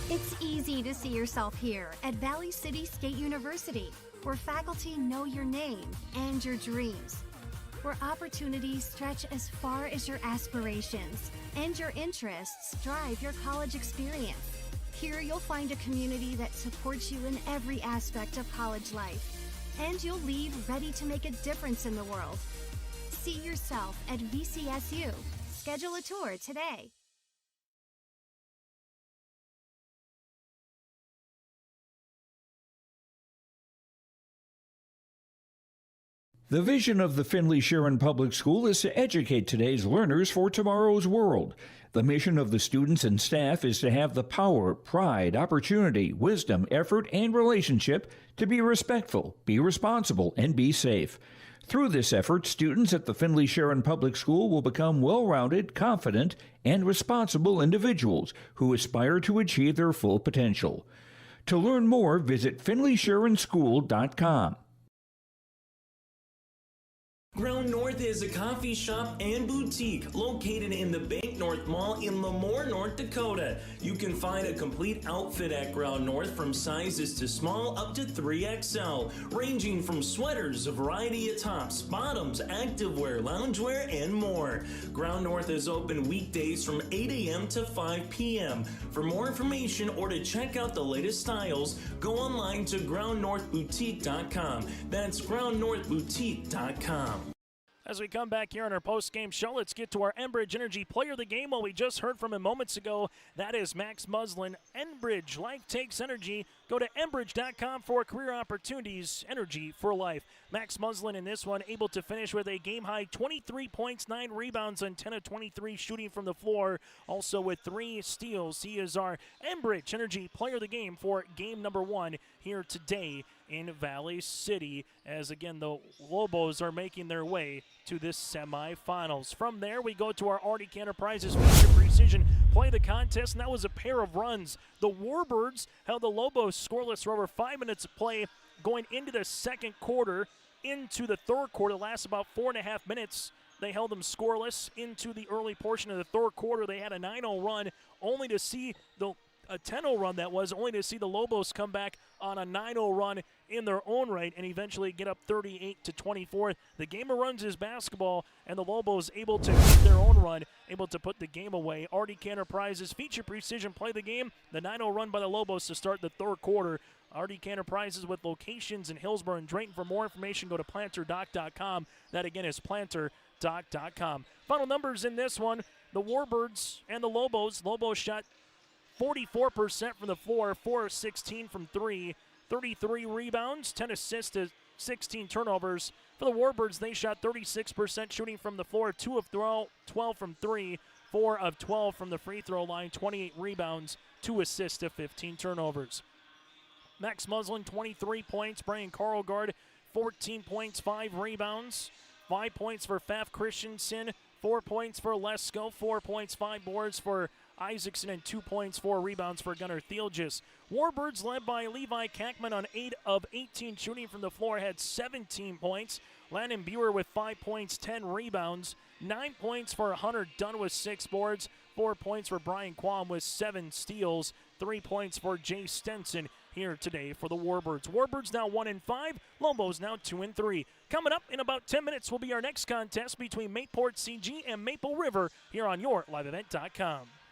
It's easy to see yourself here at Valley City State University, where faculty know your name and your dreams, where opportunities stretch as far as your aspirations and your interests drive your college experience. Here you'll find a community that supports you in every aspect of college life, and you'll leave ready to make a difference in the world. See yourself at VCSU. Schedule a tour today. The vision of the Findlay-Sharon Public School is to educate today's learners for tomorrow's world. The mission of the students and staff is to have the power, pride, opportunity, wisdom, effort, and relationship to be respectful, be responsible, and be safe. Through this effort, students at the Findlay-Sharon Public School will become well-rounded, confident, and responsible individuals who aspire to achieve their full potential. To learn more, visit FindlaySharonSchool.com. Ground North is a coffee shop and boutique located in the Bank North Mall in LaMoure, North Dakota. You can find a complete outfit at Ground North from sizes to small up to 3XL, ranging from sweaters, a variety of tops, bottoms, activewear, loungewear, and more. Ground North is open weekdays from 8 a.m. to 5 p.m. For more information or to check out the latest styles, go online to groundnorthboutique.com. That's groundnorthboutique.com. As we come back here on our post-game show, let's get to our Enbridge Energy Player of the Game. Well, we just heard from him moments ago. That is Max Muslin. Enbridge, life takes energy. Go to enbridge.com for career opportunities. Energy for life. Max Muslin in this one able to finish with a game-high 23 points, 9 rebounds, and 10 of 23 shooting from the floor. Also with 3 steals. He is our Enbridge Energy Player of the Game for game number 1 here today in Valley City, as again the Lobos are making their way to this semifinals. From there we go to our Arctic Enterprises Feature Precision Play the Contest, and that was a pair of runs. The Warbirds held the Lobos scoreless for over 5 minutes of play going into the second quarter. Into the third quarter, lasts about 4.5 minutes. They held them scoreless into the early portion of the third quarter. They had a 9-0 run, only to see the a 10-0 run that was, only to see the Lobos come back on a 9-0 run in their own right and eventually get up 38-24. The game of runs is basketball, and the Lobos able to keep their own run, able to put the game away. RDK Enterprises feature precision play the game. The 9-0 run by the Lobos to start the third quarter. RDK Enterprises with locations in Hillsborough and Drayton. For more information, go to planterdoc.com. That again is planterdoc.com. Final numbers in this one, the Warbirds and the Lobos. Lobos shot 44% from the floor, 4 of 16 from 3, 33 rebounds, 10 assists to 16 turnovers. For the Warbirds, they shot 36% shooting from the floor, 2 of 12 from 3, 4 of 12 from the free throw line, 28 rebounds, 2 assists to 15 turnovers. Max Muslin, 23 points. Brian Karlgaard, 14 points, 5 rebounds. 5 points for Faf Christensen, 4 points for Lesko, 4 points, 5 boards for Isaacson, and 2 points, 4 rebounds for Gunnar Thielges. Warbirds led by Levi Kackman on 8 of 18 shooting from the floor, had 17 points. Landon Buer with 5 points, 10 rebounds. 9 points for Hunter Dunn with 6 boards. 4 points for Brian Quam with 7 steals. 3 points for Jay Stenson here today for the Warbirds. Warbirds now 1-5. Lobos now 2-3. Coming up in about 10 minutes will be our next contest between Mayport CG and Maple River here on your LiveEvent.com.